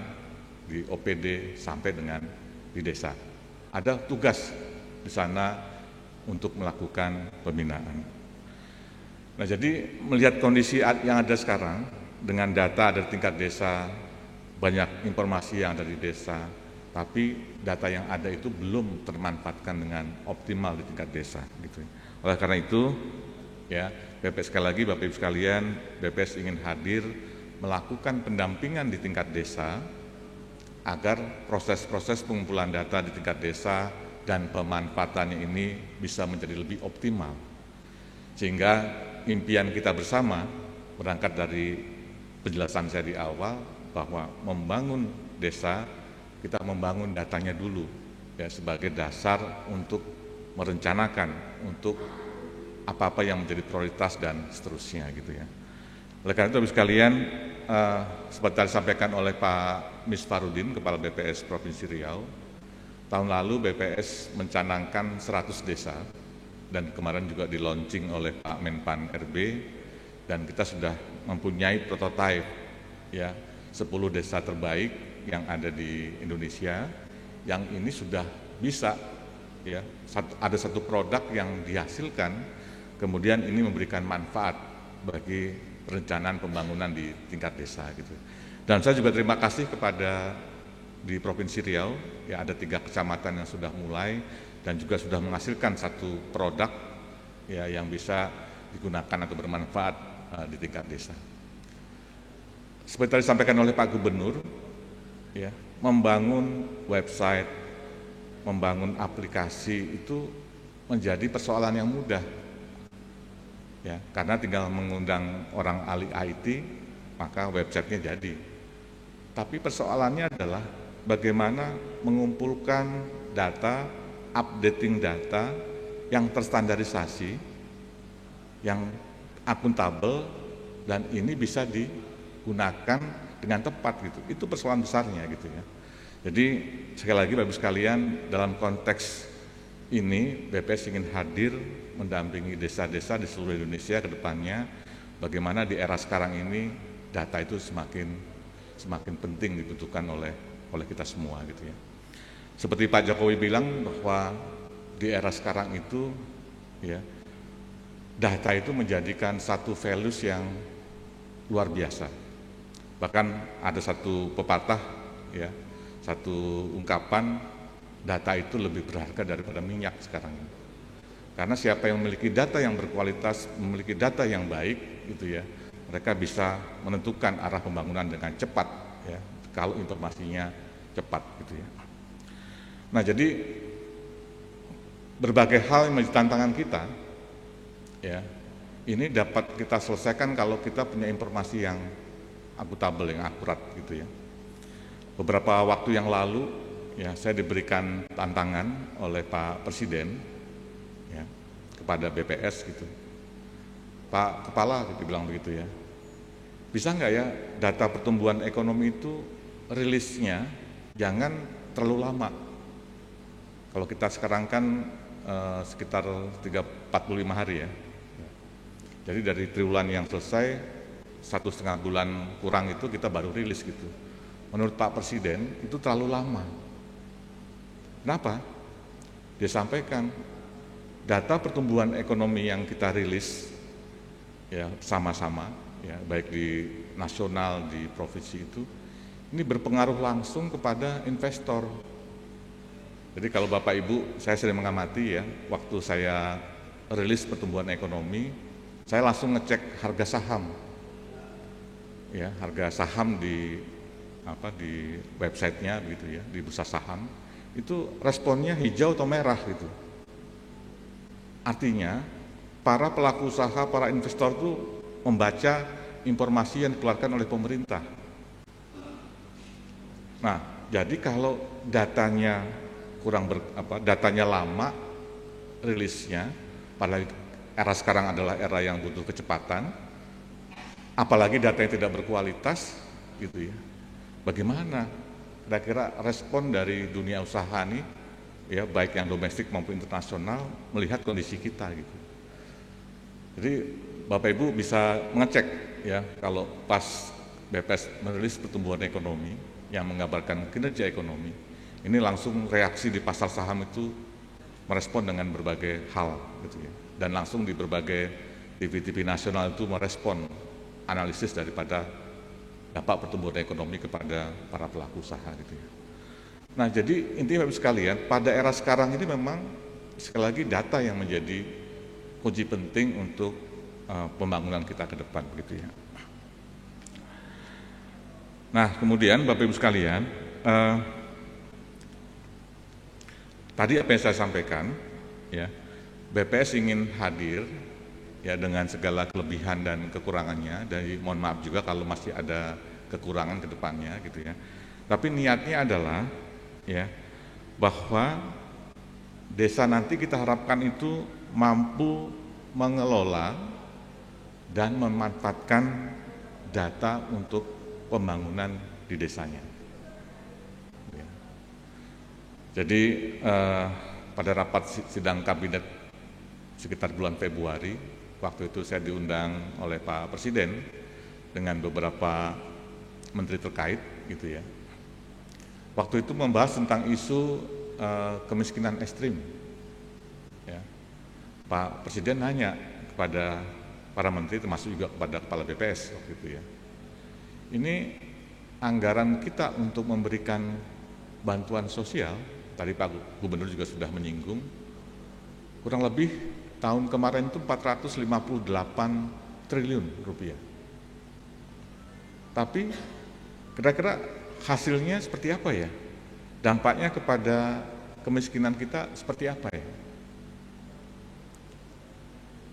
di OPD sampai dengan di desa. Ada tugas di sana untuk melakukan pembinaan. Nah, jadi melihat kondisi yang ada sekarang dengan data dari tingkat desa, banyak informasi yang ada di desa, tapi data yang ada itu belum termanfaatkan dengan optimal di tingkat desa, gitu. Oleh karena itu, ya BPS sekali lagi, Bapak Ibu sekalian, BPS ingin hadir melakukan pendampingan di tingkat desa agar proses-proses pengumpulan data di tingkat desa dan pemanfaatannya ini bisa menjadi lebih optimal, sehingga impian kita bersama berangkat dari penjelasan saya di awal bahwa membangun desa, kita membangun datanya dulu ya sebagai dasar untuk merencanakan untuk apa-apa yang menjadi prioritas dan seterusnya, gitu ya. Oleh karena itu Bapak sekalian, seperti tadi disampaikan oleh Pak Misfarudin, Kepala BPS Provinsi Riau, tahun lalu BPS mencanangkan 100 desa dan kemarin juga di launching oleh Pak Menpan RB, dan kita sudah mempunyai prototipe ya 10 desa terbaik yang ada di Indonesia, yang ini sudah bisa ya ada satu produk yang dihasilkan, kemudian ini memberikan manfaat bagi perencanaan pembangunan di tingkat desa, gitu. Dan saya juga terima kasih kepada di Provinsi Riau ya ada 3 kecamatan yang sudah mulai dan juga sudah menghasilkan satu produk ya yang bisa digunakan atau bermanfaat di tingkat desa. Seperti tadi disampaikan oleh Pak Gubernur, ya, membangun website, membangun aplikasi itu menjadi persoalan yang mudah, ya, karena tinggal mengundang orang ahli IT, maka websitenya jadi. Tapi persoalannya adalah bagaimana mengumpulkan data, updating data yang terstandarisasi, yang akuntabel, dan ini bisa gunakan dengan tepat gitu. Itu persoalan besarnya gitu ya. Jadi sekali lagi Bapak Ibu sekalian, dalam konteks ini BPS ingin hadir mendampingi desa-desa di seluruh Indonesia ke depannya, bagaimana di era sekarang ini data itu semakin penting dibutuhkan oleh kita semua gitu ya. Seperti Pak Jokowi bilang bahwa di era sekarang itu ya, data itu menjadikan satu values yang luar biasa. Bahkan ada satu pepatah ya, satu ungkapan, data itu lebih berharga daripada minyak sekarang ini. Karena siapa yang memiliki data yang berkualitas, memiliki data yang baik gitu ya, mereka bisa menentukan arah pembangunan dengan cepat ya, kalau informasinya cepat gitu ya. Nah, jadi berbagai hal yang menjadi tantangan kita ya, ini dapat kita selesaikan kalau kita punya informasi yang akuntabel, yang akurat gitu ya. Beberapa waktu yang lalu ya, saya diberikan tantangan oleh Pak Presiden ya, kepada BPS gitu. Pak Kepala dibilang begitu ya, bisa nggak ya data pertumbuhan ekonomi itu rilisnya jangan terlalu lama. Kalau kita sekarang kan sekitar 45 hari ya. Jadi dari triwulan yang selesai 1,5 bulan kurang itu kita baru rilis gitu. Menurut Pak Presiden itu terlalu lama. Kenapa? Dia sampaikan data pertumbuhan ekonomi yang kita rilis ya sama-sama ya, baik di nasional, di provinsi itu, ini berpengaruh langsung kepada investor. Jadi kalau Bapak Ibu, saya sering mengamati ya, waktu saya rilis pertumbuhan ekonomi, saya langsung ngecek harga saham. Ya, harga saham di websitenya gitu ya, di bursa saham itu responnya hijau atau merah gitu. Artinya para pelaku usaha, para investor itu membaca informasi yang dikeluarkan oleh pemerintah. Nah, jadi kalau datanya datanya lama rilisnya, padahal era sekarang adalah era yang butuh kecepatan, apalagi data yang tidak berkualitas gitu ya. Bagaimana kira-kira respon dari dunia usaha nih ya, baik yang domestik maupun internasional melihat kondisi kita gitu. Jadi Bapak Ibu bisa mengecek ya, kalau pas BPS merilis pertumbuhan ekonomi yang menggambarkan kinerja ekonomi, ini langsung reaksi di pasar saham itu merespon dengan berbagai hal gitu ya. Dan langsung di berbagai TV-TV nasional itu merespon analisis daripada dampak pertumbuhan ekonomi kepada para pelaku usaha gitu ya. Nah, jadi intinya Bapak sekalian, pada era sekarang ini memang sekali lagi data yang menjadi kunci penting untuk pembangunan kita ke depan begitu ya. Nah, kemudian Bapak Ibu sekalian, tadi apa yang saya sampaikan ya, BPS ingin hadir ya dengan segala kelebihan dan kekurangannya, dan mohon maaf juga kalau masih ada kekurangan ke depannya gitu ya. Tapi niatnya adalah ya, bahwa desa nanti kita harapkan itu mampu mengelola dan memanfaatkan data untuk pembangunan di desanya. Ya. Jadi pada rapat sidang kabinet sekitar bulan Februari, waktu itu saya diundang oleh Pak Presiden dengan beberapa menteri terkait gitu ya. Waktu itu membahas tentang isu kemiskinan ekstrim. Ya. Pak Presiden nanya kepada para menteri, termasuk juga kepada kepala BPS waktu itu ya. Ini anggaran kita untuk memberikan bantuan sosial, tadi Pak Gubernur juga sudah menyinggung, kurang lebih tahun kemarin itu 458 triliun rupiah. Tapi kira-kira hasilnya seperti apa ya? Dampaknya kepada kemiskinan kita seperti apa ya?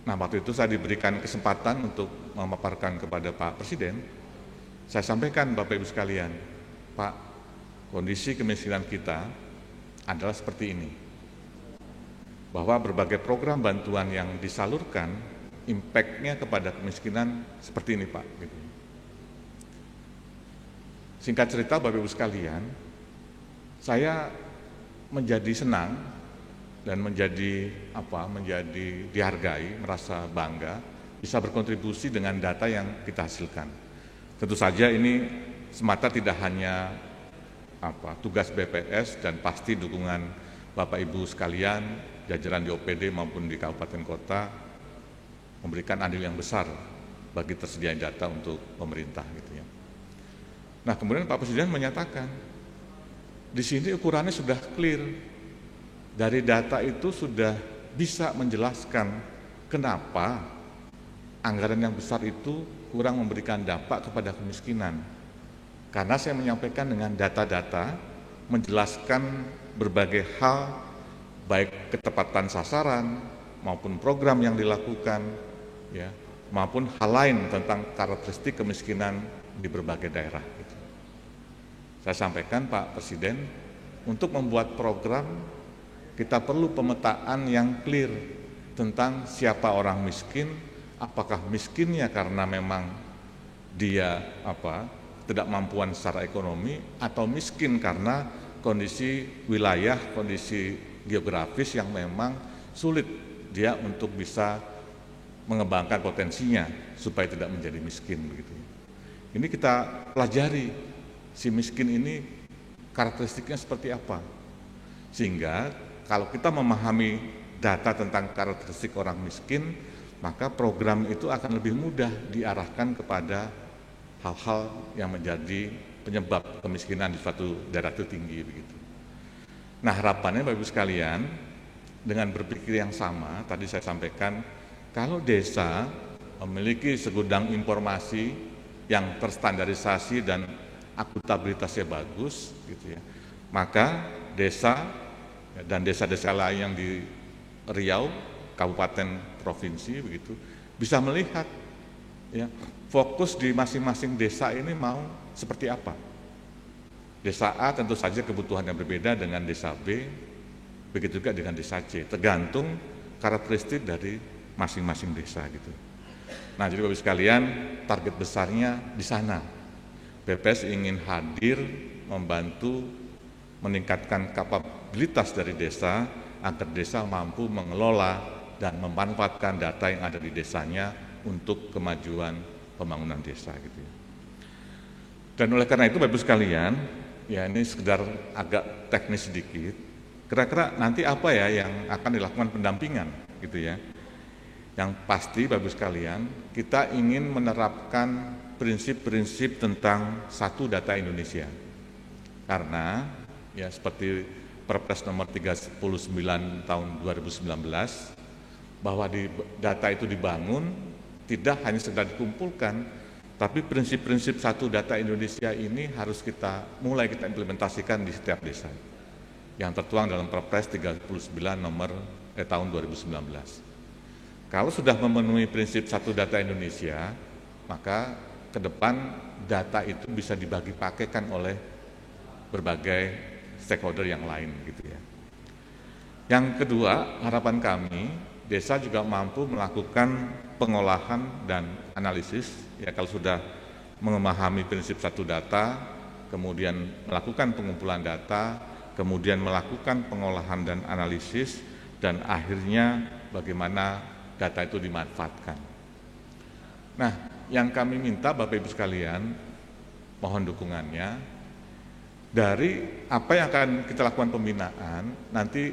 Nah, waktu itu saya diberikan kesempatan untuk memaparkan kepada Pak Presiden. Saya sampaikan Bapak Ibu sekalian, Pak, kondisi kemiskinan kita adalah seperti ini. Bahwa berbagai program bantuan yang disalurkan, impact-nya kepada kemiskinan seperti ini Pak. Gitu. Singkat cerita Bapak Ibu sekalian, saya menjadi senang dan menjadi dihargai, merasa bangga bisa berkontribusi dengan data yang kita hasilkan. Tentu saja ini semata tidak hanya tugas BPS dan pasti dukungan Bapak Ibu sekalian, jajaran di OPD maupun di kabupaten kota memberikan andil yang besar bagi tersedianya data untuk pemerintah gitu ya. Nah, kemudian Pak Presiden menyatakan di sini ukurannya sudah clear. Dari data itu sudah bisa menjelaskan kenapa anggaran yang besar itu kurang memberikan dampak kepada kemiskinan. Karena saya menyampaikan dengan data-data, menjelaskan berbagai hal, baik ketepatan sasaran maupun program yang dilakukan, ya, maupun hal lain tentang karakteristik kemiskinan di berbagai daerah. Gitu. Saya sampaikan Pak Presiden, untuk membuat program kita perlu pemetaan yang clear tentang siapa orang miskin, apakah miskinnya karena memang dia tidak mampuan secara ekonomi, atau miskin karena kondisi wilayah, kondisi geografis yang memang sulit dia untuk bisa mengembangkan potensinya supaya tidak menjadi miskin begitu. Ini kita pelajari si miskin ini karakteristiknya seperti apa, sehingga kalau kita memahami data tentang karakteristik orang miskin, maka program itu akan lebih mudah diarahkan kepada hal-hal yang menjadi penyebab kemiskinan di suatu daerah itu tinggi begitu. Nah, harapannya Bapak Ibu sekalian, dengan berpikir yang sama, tadi saya sampaikan, kalau desa memiliki segudang informasi yang terstandarisasi dan akuntabilitasnya bagus, gitu ya, maka desa dan desa-desa lain yang di Riau, kabupaten, provinsi begitu, bisa melihat ya fokus di masing-masing desa ini mau seperti apa. Desa A tentu saja kebutuhannya berbeda dengan desa B, begitu juga dengan desa C, tergantung karakteristik dari masing-masing desa gitu. Nah, jadi Bapak sekalian, target besarnya di sana. BPS ingin hadir membantu meningkatkan kapabilitas dari desa agar desa mampu mengelola dan memanfaatkan data yang ada di desanya untuk kemajuan pembangunan desa gitu ya. Dan oleh karena itu Bapak Ibu sekalian, ya ini sekedar agak teknis sedikit, kira-kira nanti apa ya yang akan dilakukan pendampingan gitu ya. Yang pasti Bapak Ibu sekalian, kita ingin menerapkan prinsip-prinsip tentang satu data Indonesia. Karena ya seperti Perpres nomor 39 tahun 2019, bahwa data itu dibangun tidak hanya sekedar dikumpulkan, tapi prinsip-prinsip satu data Indonesia ini harus kita implementasikan di setiap desa yang tertuang dalam Perpres 39 nomor tahun 2019. Kalau sudah memenuhi prinsip satu data Indonesia, maka ke depan data itu bisa dibagi pakaikan oleh berbagai stakeholder yang lain gitu ya. Yang kedua, harapan kami desa juga mampu melakukan pengolahan dan analisis ya, kalau sudah memahami prinsip satu data, kemudian melakukan pengumpulan data, kemudian melakukan pengolahan dan analisis, dan akhirnya bagaimana data itu dimanfaatkan. Nah, yang kami minta Bapak Ibu sekalian, mohon dukungannya. Dari apa yang akan kita lakukan pembinaan, nanti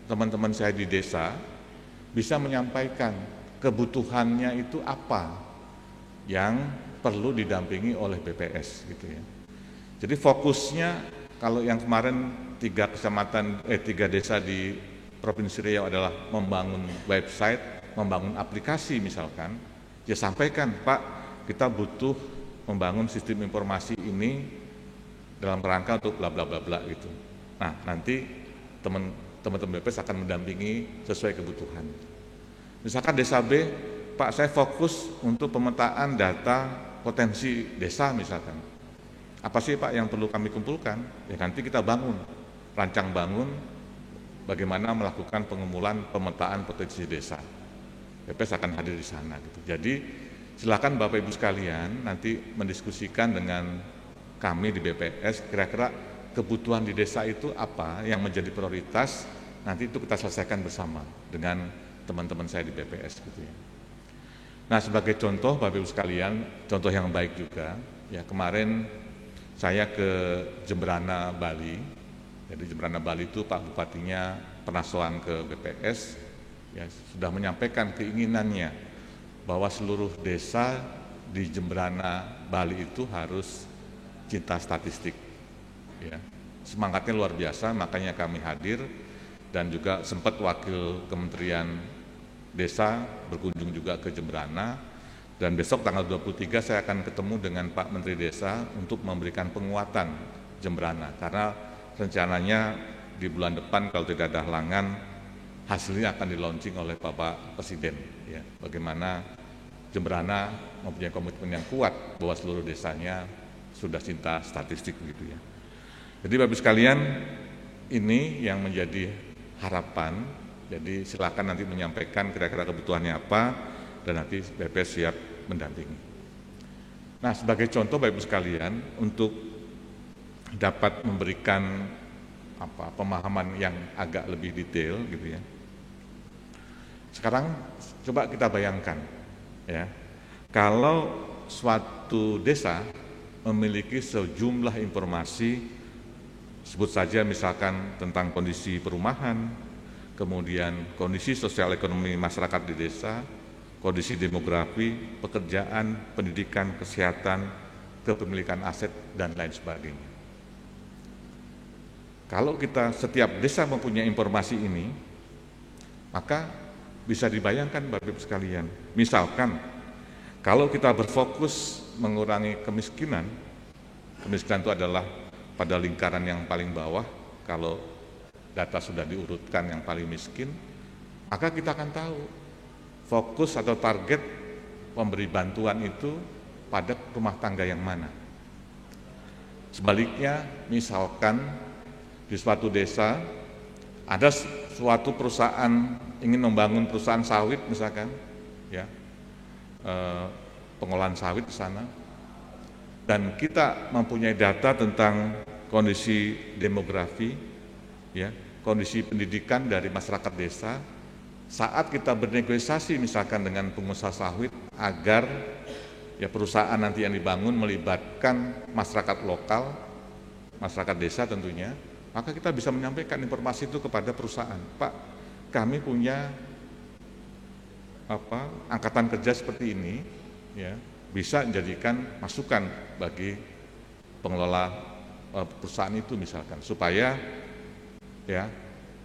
teman-teman saya di desa bisa menyampaikan kebutuhannya itu apa yang perlu didampingi oleh BPS gitu ya. Jadi fokusnya kalau yang kemarin 3 desa di Provinsi Riau adalah membangun website, membangun aplikasi misalkan, ya sampaikan Pak, kita butuh membangun sistem informasi ini dalam rangka untuk bla bla bla bla gitu. Nah, nanti teman-teman BPS akan mendampingi sesuai kebutuhan. Misalkan desa B, Pak saya fokus untuk pemetaan data potensi desa misalkan. Apa sih Pak yang perlu kami kumpulkan? Ya nanti kita rancang bangun bagaimana melakukan pengumpulan pemetaan potensi desa. BPS akan hadir di sana gitu. Jadi silakan Bapak Ibu sekalian nanti mendiskusikan dengan kami di BPS, kira-kira kebutuhan di desa itu apa yang menjadi prioritas, nanti itu kita selesaikan bersama dengan teman-teman saya di BPS gitu ya. Nah, sebagai contoh Bapak Ibu sekalian, contoh yang baik juga, ya kemarin saya ke Jemberana, Bali. Jadi Jemberana, Bali itu Pak Bupatinya pernah sowan ke BPS, ya sudah menyampaikan keinginannya bahwa seluruh desa di Jemberana, Bali itu harus cinta statistik. Ya, semangatnya luar biasa, makanya kami hadir dan juga sempat wakil Kementerian Desa berkunjung juga ke Jemberana, dan besok tanggal 23 saya akan ketemu dengan Pak Menteri Desa untuk memberikan penguatan Jemberana, karena rencananya di bulan depan kalau tidak ada halangan hasilnya akan di-launching oleh Bapak Presiden. Ya, bagaimana Jemberana mempunyai komitmen yang kuat bahwa seluruh desanya sudah cinta statistik begitu ya. Jadi Bapak sekalian, ini yang menjadi harapan. Jadi silakan nanti menyampaikan kira-kira kebutuhannya apa, dan nanti BPS siap mendampingi. Nah, sebagai contoh Bapak sekalian, untuk dapat memberikan pemahaman yang agak lebih detail gitu ya. Sekarang coba kita bayangkan ya, kalau suatu desa memiliki sejumlah informasi, sebut saja misalkan tentang kondisi perumahan, kemudian kondisi sosial ekonomi masyarakat di desa, kondisi demografi, pekerjaan, pendidikan, kesehatan, kepemilikan aset, dan lain sebagainya. Kalau kita setiap desa mempunyai informasi ini, maka bisa dibayangkan Bapak Ibu sekalian, misalkan kalau kita berfokus mengurangi kemiskinan itu adalah pada lingkaran yang paling bawah, kalau data sudah diurutkan yang paling miskin, maka kita akan tahu fokus atau target memberi bantuan itu pada rumah tangga yang mana. Sebaliknya, misalkan di suatu desa ada suatu perusahaan ingin membangun perusahaan sawit misalkan, ya, pengolahan sawit di sana, dan kita mempunyai data tentang kondisi demografi, ya, kondisi pendidikan dari masyarakat desa. Saat kita bernegosiasi misalkan dengan pengusaha sawit agar ya perusahaan nanti yang dibangun melibatkan masyarakat lokal, masyarakat desa tentunya, maka kita bisa menyampaikan informasi itu kepada perusahaan. Pak, kami punya angkatan kerja seperti ini, ya, bisa menjadikan masukan bagi pengelola perusahaan itu misalkan, supaya ya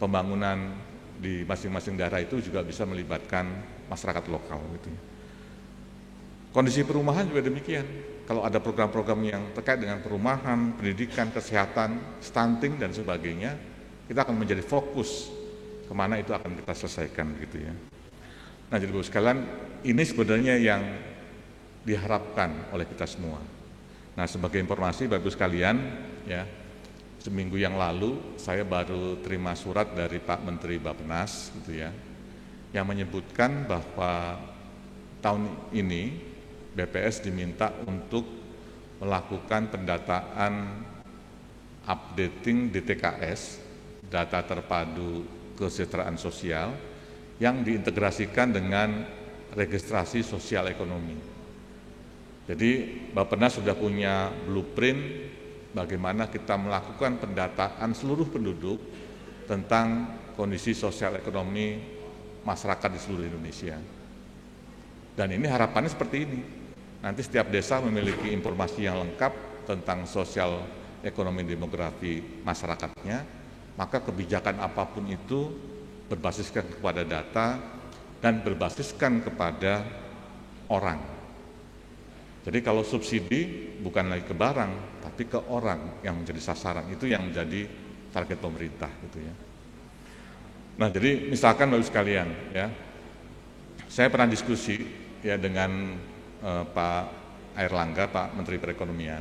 pembangunan di masing-masing daerah itu juga bisa melibatkan masyarakat lokal gitu. Kondisi perumahan juga demikian. Kalau ada program-program yang terkait dengan perumahan, pendidikan, kesehatan, stunting dan sebagainya, kita akan menjadi fokus kemana itu akan kita selesaikan gitu ya. Nah, jadi Bapak sekalian, ini sebenarnya yang diharapkan oleh kita semua. Nah, sebagai informasi Bapak sekalian, ya, seminggu yang lalu saya baru terima surat dari Pak Menteri Bappenas gitu ya, yang menyebutkan bahwa tahun ini BPS diminta untuk melakukan pendataan updating DTKS, data terpadu kesejahteraan sosial, yang diintegrasikan dengan registrasi sosial ekonomi. Jadi Bappenas sudah punya blueprint bagaimana kita melakukan pendataan seluruh penduduk tentang kondisi sosial ekonomi masyarakat di seluruh Indonesia. Dan ini harapannya seperti ini. Nanti setiap desa memiliki informasi yang lengkap tentang sosial ekonomi demografi masyarakatnya, maka kebijakan apapun itu berbasiskan kepada data dan berbasiskan kepada orang. Jadi kalau subsidi bukan lagi ke barang, tapi ke orang yang menjadi sasaran, itu yang menjadi target pemerintah gitu ya. Nah, jadi misalkan Bapak sekalian ya, saya pernah diskusi ya dengan Pak Airlangga, Pak Menteri Perekonomian.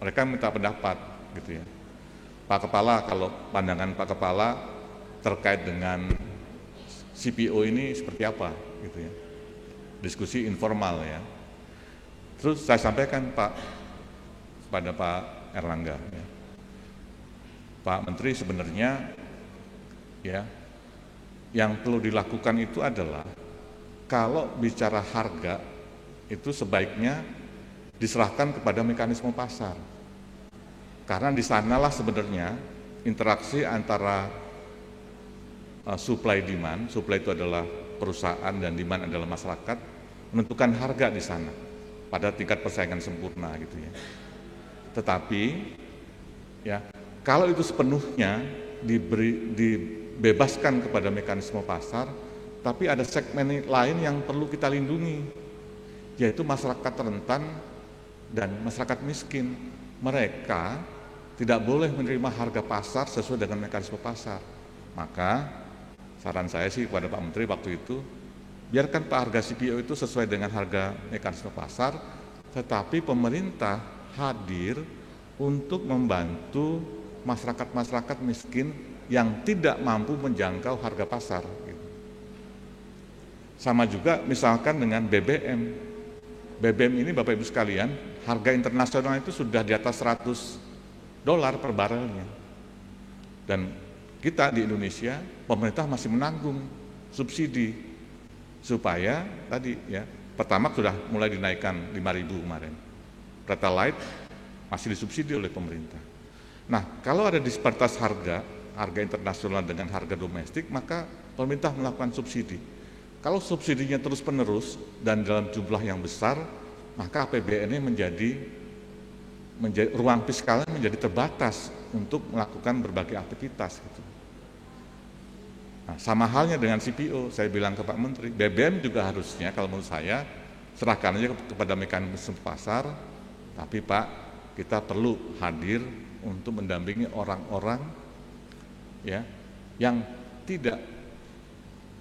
Mereka minta pendapat gitu ya. Pak Kepala, kalau pandangan Pak Kepala terkait dengan CPO ini seperti apa gitu ya. Diskusi informal ya. Terus saya sampaikan, Pak, kepada Pak Erlangga. Ya. Pak Menteri, sebenarnya ya yang perlu dilakukan itu adalah kalau bicara harga itu sebaiknya diserahkan kepada mekanisme pasar. Karena di sanalah sebenarnya interaksi antara supply demand, supply itu adalah perusahaan dan demand adalah masyarakat, menentukan harga di sana pada tingkat persaingan sempurna gitu ya. Tetapi ya kalau itu sepenuhnya dibebaskan kepada mekanisme pasar, tapi ada segmen lain yang perlu kita lindungi, yaitu masyarakat rentan dan masyarakat miskin. Mereka tidak boleh menerima harga pasar sesuai dengan mekanisme pasar. Maka saran saya sih kepada Pak Menteri waktu itu, biarkan Pak harga CPO itu sesuai dengan harga mekanisme pasar, tetapi pemerintah hadir untuk membantu masyarakat-masyarakat miskin yang tidak mampu menjangkau harga pasar. Sama juga misalkan dengan BBM. BBM ini Bapak Ibu sekalian, harga internasional itu sudah di atas $100 per barelnya. Dan kita di Indonesia, pemerintah masih menanggung subsidi supaya tadi ya, Pertamax sudah mulai dinaikkan 5.000 kemarin. Pertalite masih disubsidi oleh pemerintah. Nah, kalau ada disparitas harga internasional dengan harga domestik, maka pemerintah melakukan subsidi. Kalau subsidinya terus-menerus dan dalam jumlah yang besar, maka APBN-nya menjadi ruang fiskalnya menjadi terbatas untuk melakukan berbagai aktivitas. Gitu. Nah, sama halnya dengan CPO, saya bilang ke Pak Menteri, BBM juga harusnya kalau menurut saya serahkan aja kepada mekanisme pasar, tapi Pak, kita perlu hadir untuk mendampingi orang-orang ya yang tidak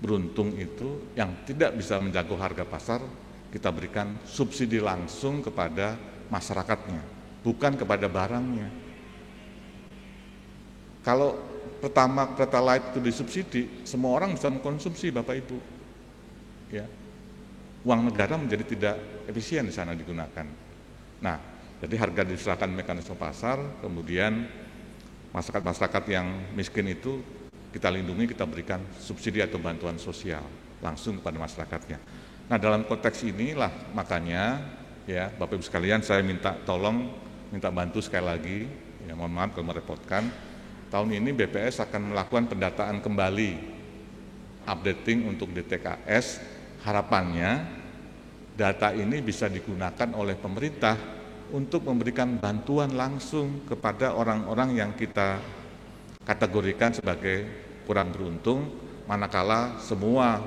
beruntung itu, yang tidak bisa menjangkau harga pasar, kita berikan subsidi langsung kepada masyarakatnya, bukan kepada barangnya. Kalau Pertalite itu disubsidi, semua orang bisa mengkonsumsi Bapak Ibu. Ya. Uang negara menjadi tidak efisien di sana digunakan. Nah, jadi harga diserahkan mekanisme pasar, kemudian masyarakat-masyarakat yang miskin itu kita lindungi, kita berikan subsidi atau bantuan sosial langsung kepada masyarakatnya. Nah, dalam konteks inilah makanya ya Bapak Ibu sekalian, saya minta bantu sekali lagi, ya mohon maaf kalau merepotkan. Tahun ini BPS akan melakukan pendataan kembali, updating untuk DTKS. Harapannya data ini bisa digunakan oleh pemerintah untuk memberikan bantuan langsung kepada orang-orang yang kita kategorikan sebagai kurang beruntung, manakala semua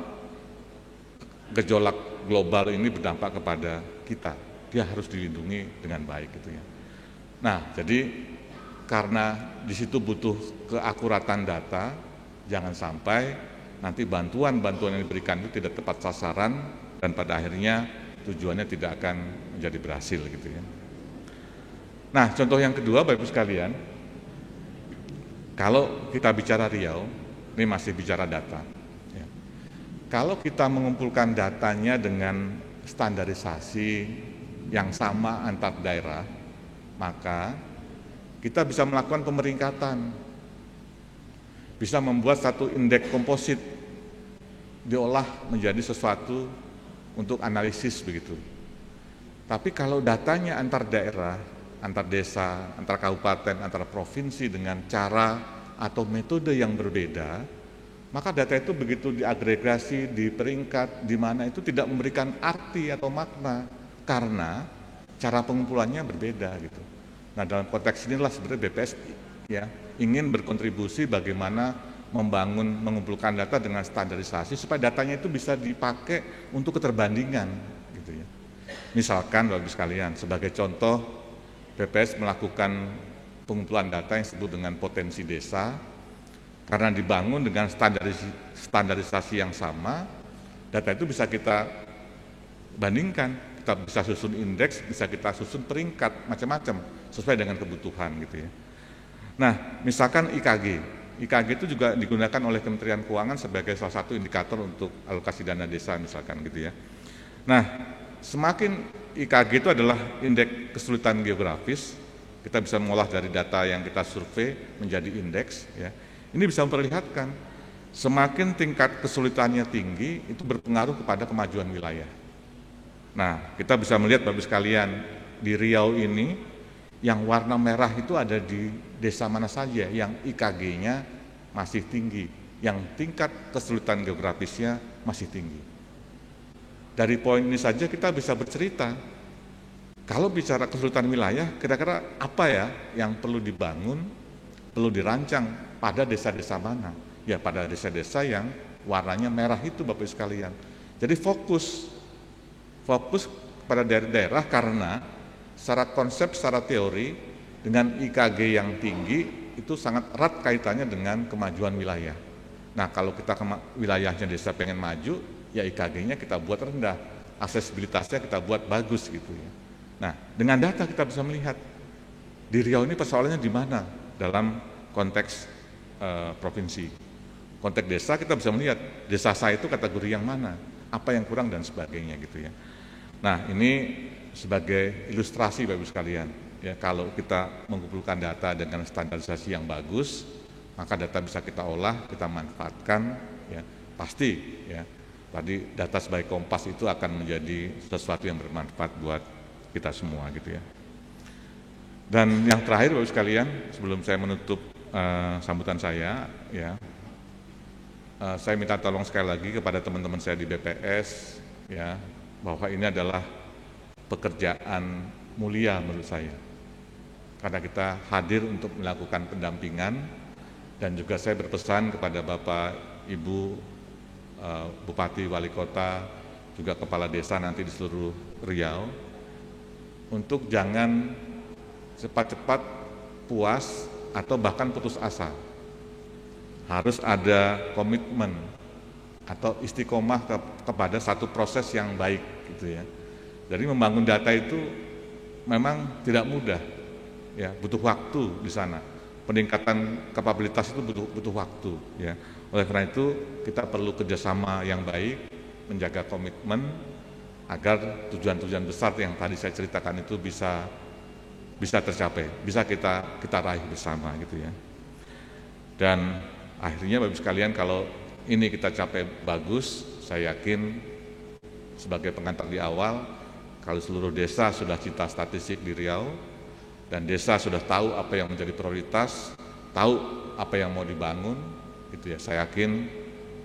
gejolak global ini berdampak kepada kita. Dia harus dilindungi dengan baik gitu ya. Nah, jadi karena di situ butuh keakuratan data, jangan sampai nanti bantuan-bantuan yang diberikan itu tidak tepat sasaran dan pada akhirnya tujuannya tidak akan menjadi berhasil gitu ya. Nah, contoh yang kedua Bapak Ibu sekalian, kalau kita bicara Riau, ini masih bicara data. Ya. Kalau kita mengumpulkan datanya dengan standarisasi yang sama antar daerah, maka kita bisa melakukan pemeringkatan, bisa membuat satu indeks komposit, diolah menjadi sesuatu untuk analisis begitu. Tapi kalau datanya antar daerah, antar desa, antar kabupaten, antar provinsi dengan cara atau metode yang berbeda, maka data itu begitu diagregasi, diperingkat, di mana itu tidak memberikan arti atau makna karena cara pengumpulannya berbeda gitu. Nah, dalam konteks inilah sebenarnya BPS ya ingin berkontribusi bagaimana mengumpulkan data dengan standarisasi supaya datanya itu bisa dipakai untuk keterbandingan gitu ya. Misalkan Bapak Ibu sekalian, sebagai contoh BPS melakukan pengumpulan data yang disebut dengan potensi desa karena dibangun dengan standarisasi yang sama, data itu bisa kita bandingkan, kita bisa susun indeks, bisa kita susun peringkat macam-macam sesuai dengan kebutuhan gitu ya. Nah, misalkan IKG itu juga digunakan oleh Kementerian Keuangan sebagai salah satu indikator untuk alokasi dana desa misalkan gitu ya. Nah, semakin IKG itu adalah indeks kesulitan geografis, Kita bisa mengolah dari data yang kita survei menjadi indeks. Ya. Ini bisa memperlihatkan semakin tingkat kesulitannya tinggi itu berpengaruh kepada kemajuan wilayah. Nah, kita bisa melihat Bapak sekalian di Riau ini yang warna merah itu ada di desa mana saja yang IKG-nya masih tinggi, yang tingkat kesulitan geografisnya masih tinggi. Dari poin ini saja kita bisa bercerita. Kalau bicara kesulitan wilayah, kira-kira apa ya yang perlu dibangun, perlu dirancang pada desa-desa mana? Ya pada desa-desa yang warnanya merah itu Bapak sekalian. Jadi fokus pada daerah-daerah karena secara konsep, secara teori dengan IKG yang tinggi itu sangat erat kaitannya dengan kemajuan wilayah. Nah kalau kita wilayahnya desa pengen maju, ya IKG-nya kita buat rendah, aksesibilitasnya kita buat bagus gitu ya. Nah, dengan data kita bisa melihat di Riau ini persoalannya di mana dalam konteks provinsi. Konteks desa kita bisa melihat desa saya itu kategori yang mana, apa yang kurang dan sebagainya gitu ya. Nah, ini sebagai ilustrasi Bapak Ibu sekalian, ya kalau kita mengumpulkan data dengan standarisasi yang bagus, maka data bisa kita olah, kita manfaatkan, ya pasti ya. Tadi data sebagai kompas itu akan menjadi sesuatu yang bermanfaat buat kita semua gitu ya. Dan yang terakhir Bapak sekalian, sebelum saya menutup sambutan saya, ya, saya minta tolong sekali lagi kepada teman-teman saya di BPS, ya, bahwa ini adalah pekerjaan mulia menurut saya, karena kita hadir untuk melakukan pendampingan, dan juga saya berpesan kepada Bapak, Ibu, Bupati, Wali Kota, juga Kepala Desa nanti di seluruh Riau, untuk jangan cepat-cepat puas atau bahkan putus asa. Harus ada komitmen atau istiqomah kepada satu proses yang baik gitu ya. Jadi membangun data itu memang tidak mudah, ya butuh waktu di sana. Peningkatan kapabilitas itu butuh waktu, ya. Oleh karena itu kita perlu kerjasama yang baik, menjaga komitmen, agar tujuan-tujuan besar yang tadi saya ceritakan itu bisa tercapai, bisa kita raih bersama gitu ya. Dan akhirnya Bapak sekalian kalau ini kita capai bagus, saya yakin sebagai pengantar di awal, kalau seluruh desa sudah cita statistik di Riau dan desa sudah tahu apa yang menjadi prioritas, tahu apa yang mau dibangun, gitu ya. Saya yakin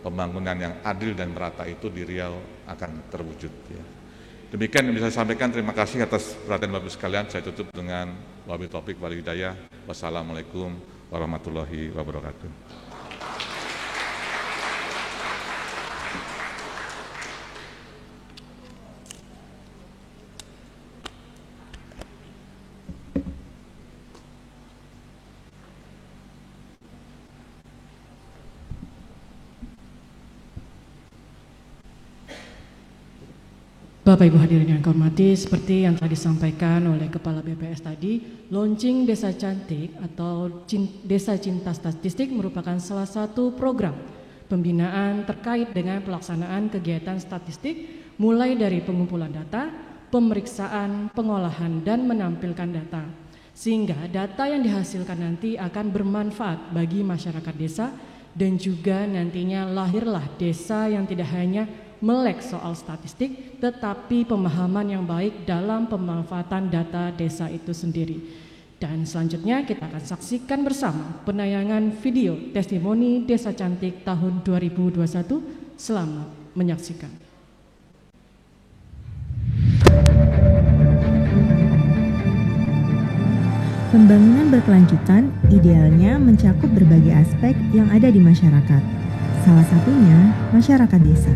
pembangunan yang adil dan merata itu di Riau akan terwujud. Ya. Demikian yang bisa saya sampaikan. Terima kasih atas perhatian Bapak sekalian. Saya tutup dengan wabillahi taufiq wal hidayah. Wassalamualaikum warahmatullahi wabarakatuh. Bapak Ibu hadirin yang hormati, seperti yang tadi disampaikan oleh Kepala BPS tadi, launching Desa Cantik atau Desa Cinta Statistik merupakan salah satu program pembinaan terkait dengan pelaksanaan kegiatan statistik mulai dari pengumpulan data, pemeriksaan, pengolahan, dan menampilkan data. Sehingga data yang dihasilkan nanti akan bermanfaat bagi masyarakat desa dan juga nantinya lahirlah desa yang tidak hanya melek soal statistik, tetapi pemahaman yang baik dalam pemanfaatan data desa itu sendiri. Dan selanjutnya kita akan saksikan bersama penayangan video testimoni Desa Cantik tahun 2021. Selamat menyaksikan. Pembangunan berkelanjutan idealnya mencakup berbagai aspek yang ada di masyarakat. Salah satunya masyarakat desa.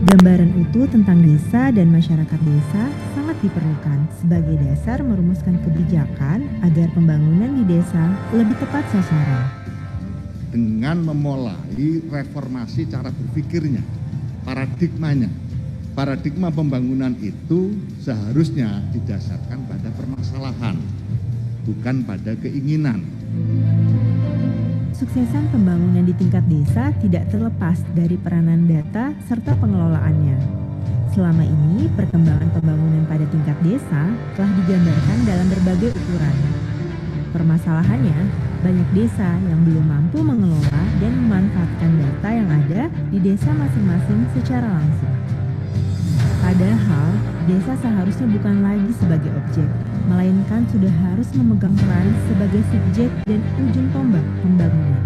Gambaran utuh tentang desa dan masyarakat desa sangat diperlukan sebagai dasar merumuskan kebijakan agar pembangunan di desa lebih tepat sasaran. Dengan memulai reformasi cara berpikirnya, paradigmanya. Paradigma pembangunan itu seharusnya didasarkan pada permasalahan, bukan pada keinginan. Suksesan pembangunan di tingkat desa tidak terlepas dari peranan data serta pengelolaannya. Selama ini, perkembangan pembangunan pada tingkat desa telah digambarkan dalam berbagai ukuran. Permasalahannya, banyak desa yang belum mampu mengelola dan memanfaatkan data yang ada di desa masing-masing secara langsung. Padahal, desa seharusnya bukan lagi sebagai objek, melainkan sudah harus memegang peran sebagai subjek dan ujung tombak pembangunan.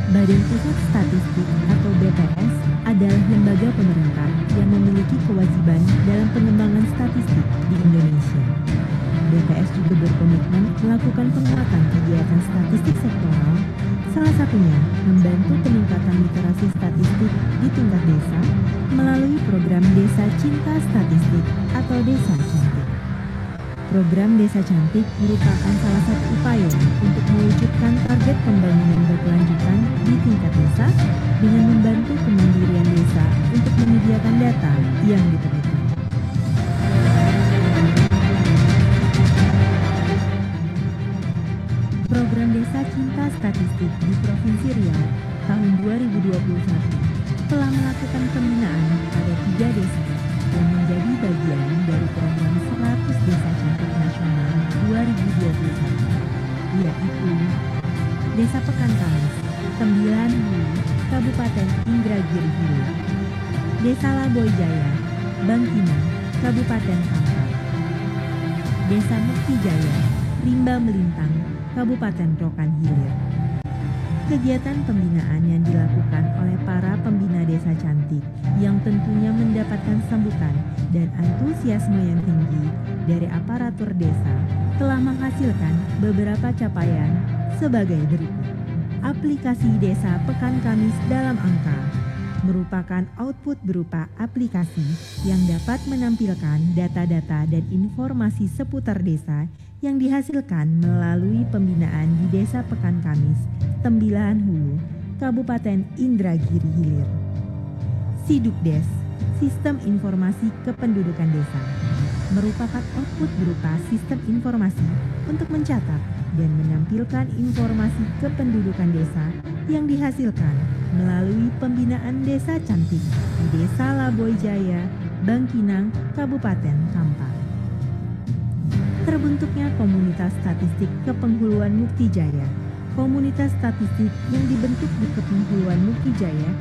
Badan Pusat Statistik atau BPS adalah lembaga pemerintah yang memiliki kewajiban dalam pengembangan statistik di Indonesia. BPS juga berkomitmen melakukan penguatan kegiatan statistik sektoral, salah satunya membantu peningkatan literasi statistik di tingkat desa melalui program Desa Cinta Statistik atau Desa Cantik. Program Desa Cantik merupakan salah satu upaya untuk mewujudkan target pembangunan berkelanjutan di tingkat desa dengan membantu kemandirian desa untuk menyediakan data yang diperlukan. Program Desa Cinta Statistik di Provinsi Riau tahun 2021 telah melakukan pembinaan pada 3 desa yang menjadi bagian dari program 100 Desa Cantik Nasional 2021, yaitu Desa Pekankamis, Tembilan Hulu, Kabupaten Indragiri Hilir, Desa Laboy Jaya, Bangkinang, Kabupaten Kampar, Desa Mukti Jaya, Rimba Melintang, Kabupaten Rokan Hilir. Kegiatan pembinaan yang dilakukan oleh para pembina desa cantik yang tentunya mendapatkan sambutan dan antusiasme yang tinggi dari aparatur desa telah menghasilkan beberapa capaian sebagai berikut. Aplikasi Desa Pekan Kamis dalam angka merupakan output berupa aplikasi yang dapat menampilkan data-data dan informasi seputar desa yang dihasilkan melalui pembinaan di Desa Pekan Kamis, Tembilan Hulu, Kabupaten Indragiri Hilir. Sidukdes, Sistem Informasi Kependudukan Desa, merupakan output berupa sistem informasi untuk mencatat dan menampilkan informasi kependudukan desa yang dihasilkan melalui pembinaan Desa Cantik di Desa Laboy Jaya, Bangkinang, Kabupaten Kampar. Terbentuknya Komunitas Statistik Kepenghuluan Mukti Jaya. Komunitas statistik yang dibentuk di Kepenghuluan Mukti Jaya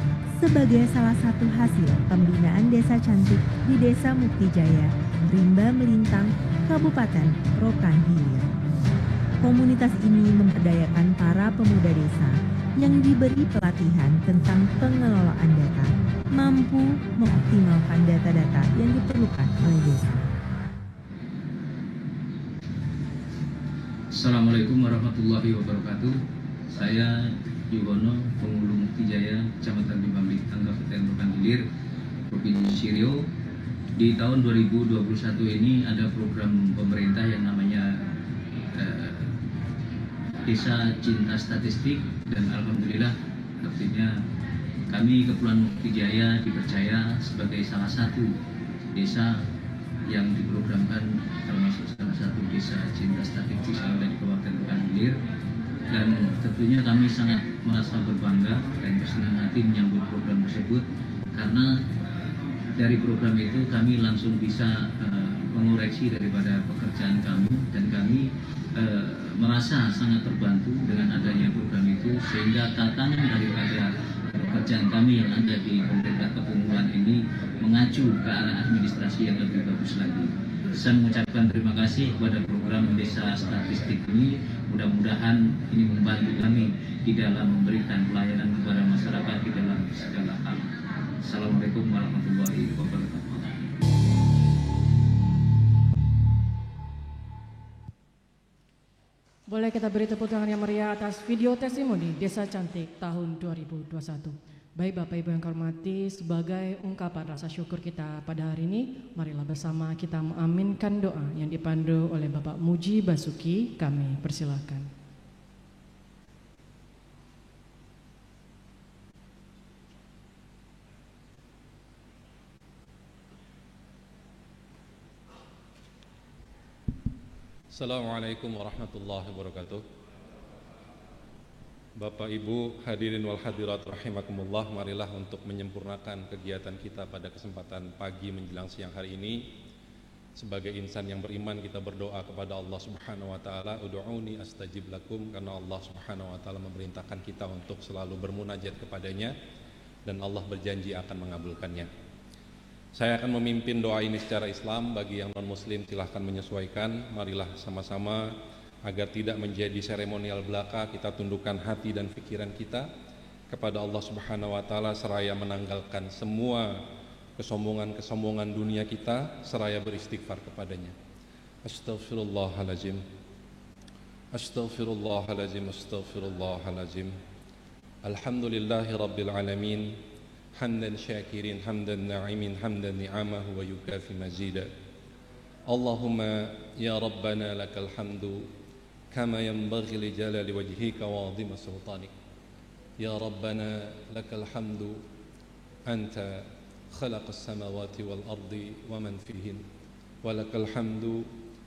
sebagai salah satu hasil pembinaan Desa Cantik di Desa Mukti Jaya, Rimba Melintang, Kabupaten Rokan Hilir. Komunitas ini memberdayakan para pemuda desa yang diberi pelatihan tentang pengelolaan data, mampu mengoptimalkan data-data yang diperlukan oleh desa. Assalamualaikum warahmatullahi wabarakatuh. Saya Yuwono, Penghulu Mukti Jaya, Kecamatan Bimbang Melintang, Kabupaten Rokan Hilir, Provinsi Riau. Di tahun 2021 ini ada program pemerintah yang namanya Desa Cinta Statistik, dan alhamdulillah artinya kami Kepulauan Mukti Jaya dipercaya sebagai salah satu desa yang diprogramkan termasuk salah satu Desa Cinta Statistik yang ada di Kabupaten Rokan Hilir, dan tentunya kami sangat merasa berbangga dan bersenang hati menyambut program tersebut karena dari program itu kami langsung bisa mengoreksi daripada pekerjaan kami, dan kami merasa sangat terbantu dengan adanya program itu, sehingga tatanan daripada pekerjaan kami yang ada di pemerintah Kepulauan ini mengacu ke arah administrasi yang lebih bagus lagi. Saya mengucapkan terima kasih kepada program Desa Statistik ini. Mudah-mudahan ini membantu kami di dalam memberikan pelayanan kepada masyarakat di dalam segala hal. Assalamualaikum warahmatullahi wabarakatuh. Boleh kita beri tepuk tangan yang meriah atas video testimoni Desa Cantik tahun 2021. Baik Bapak Ibu yang kami hormati, sebagai ungkapan rasa syukur kita pada hari ini, marilah bersama kita mengaminkan doa yang dipandu oleh Bapak Muji Basuki. Kami persilakan. Assalamualaikum warahmatullahi wabarakatuh. Bapak Ibu hadirin wal hadirat rahimakumullah, marilah untuk menyempurnakan kegiatan kita pada kesempatan pagi menjelang siang hari ini, Sebagai insan yang beriman, kita berdoa kepada Allah Subhanahu wa taala, ud'uuni astajib lakum, karena Allah Subhanahu wa taala memerintahkan kita untuk selalu bermunajat kepadanya dan Allah berjanji akan mengabulkannya. Saya akan memimpin doa ini secara Islam. Bagi yang non muslim silahkan menyesuaikan. Marilah sama-sama agar tidak menjadi seremonial belaka, kita tundukkan hati dan pikiran kita kepada Allah Subhanahu wa taala seraya menanggalkan semua kesombongan dunia kita seraya beristighfar kepadanya. Astaghfirullahalazim. Astaghfirullahalazim. Astaghfirullahalazim. Alhamdulillahi rabbil alamin. Hamdan syakirin, hamdan na'imin, hamdan ni'amahu wa yukafi mazida. Allahumma ya Rabbana lakal hamdu kama yanbaghi li jalali wajhika wa 'azimi sultanik. Ya Rabbana lakal hamdu anta خلق السماوات والأرض ومن فيهن ولك الحمد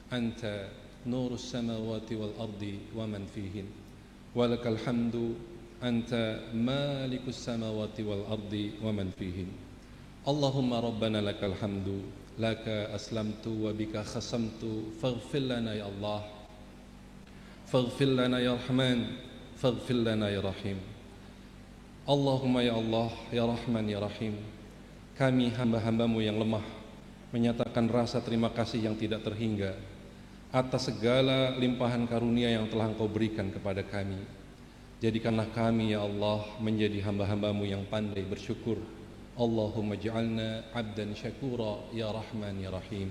أنت نور السماوات والأرض ومن فيهن ولك الحمد أنت مالك السماوات والأرض ومن فيهن اللهم ربنا لك الحمد لك أسلمت وبك خصمت فاغفر لنا يا الله فاغفر لنا يا رحمن فاغفر لنا يا رحيم اللهم يا الله يا رحمن يا رحيم. Kami hamba-hambamu yang lemah menyatakan rasa terima kasih yang tidak terhingga atas segala limpahan karunia yang telah Engkau berikan kepada kami. Jadikanlah kami ya Allah menjadi hamba-hambamu yang pandai bersyukur. Allahumma ja'alna abdan syakura ya Rahman ya Rahim.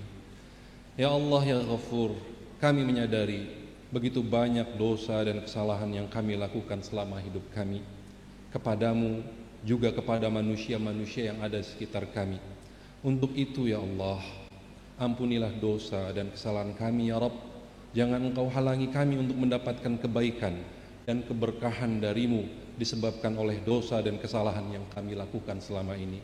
Ya Allah ya Ghafur, kami menyadari begitu banyak dosa dan kesalahan yang kami lakukan selama hidup kami kepadamu, juga kepada manusia-manusia yang ada di sekitar kami. Untuk itu ya Allah, ampunilah dosa dan kesalahan kami ya Rabb. Jangan Engkau halangi kami untuk mendapatkan kebaikan dan keberkahan darimu disebabkan oleh dosa dan kesalahan yang kami lakukan selama ini.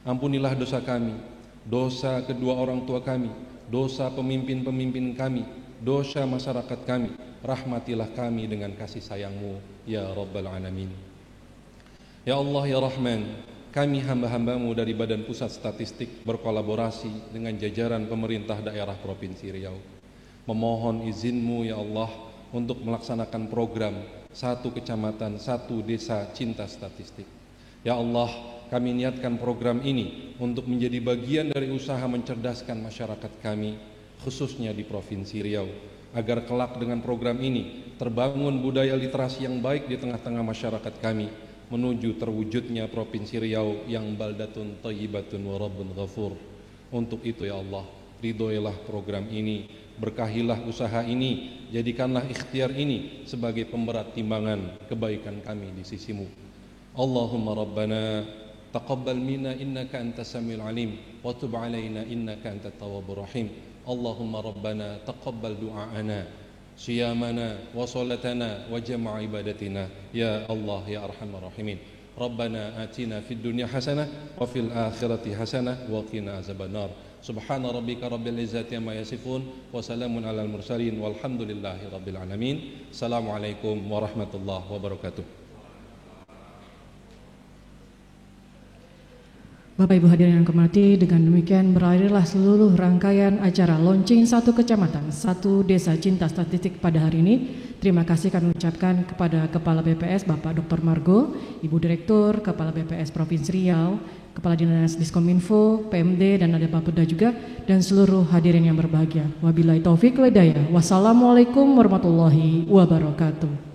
Ampunilah dosa kami, dosa kedua orang tua kami, dosa pemimpin-pemimpin kami, dosa masyarakat kami. Rahmatilah kami dengan kasih sayang-Mu ya Rabbal Alamin. Ya Allah ya Rahman, kami hamba-hambamu dari Badan Pusat Statistik berkolaborasi dengan jajaran pemerintah daerah Provinsi Riau memohon izin-Mu ya Allah untuk melaksanakan program Satu Kecamatan Satu Desa Cinta Statistik. Ya Allah, kami niatkan program ini untuk menjadi bagian dari usaha mencerdaskan masyarakat kami, khususnya di Provinsi Riau, agar kelak dengan program ini terbangun budaya literasi yang baik di tengah-tengah masyarakat kami, menuju terwujudnya Provinsi Riau yang baldatun thayyibatun wa rabbun ghafur. Untuk itu ya Allah, ridhoilah program ini, berkahilah usaha ini, jadikanlah ikhtiar ini sebagai pemberat timbangan kebaikan kami di sisi-Mu. Allahumma rabbana taqabbal minna innaka antas samiul alim wa tub alaina innaka antat tawwabur rahim. Allahumma rabbana taqabbal du'aana siyamana wa salatana wa jama' ibadatina ya Allah ya arhamar rahimin. Rabbana atina fid dunya hasanah wa fil akhirati hasanah wa qina azabannar. Subhana rabbika rabbil izzati amma yasifun wa salamun alal mursalin walhamdulillahi rabbil alamin. Assalamualaikum warahmatullahi wabarakatuh. Bapak Ibu hadirin yang kehormati, dengan demikian berakhirlah seluruh rangkaian acara launching Satu Kecamatan, Satu Desa Cinta Statistik pada hari ini. Terima kasih kami ucapkan kepada Kepala BPS Bapak Dr. Margo, Ibu Direktur, Kepala BPS Provinsi Riau, Kepala Dinas Diskominfo, PMD, dan ada Pak Peda juga, dan seluruh hadirin yang berbahagia. Wabillahi taufik wal hidayah. Wassalamualaikum warahmatullahi wabarakatuh.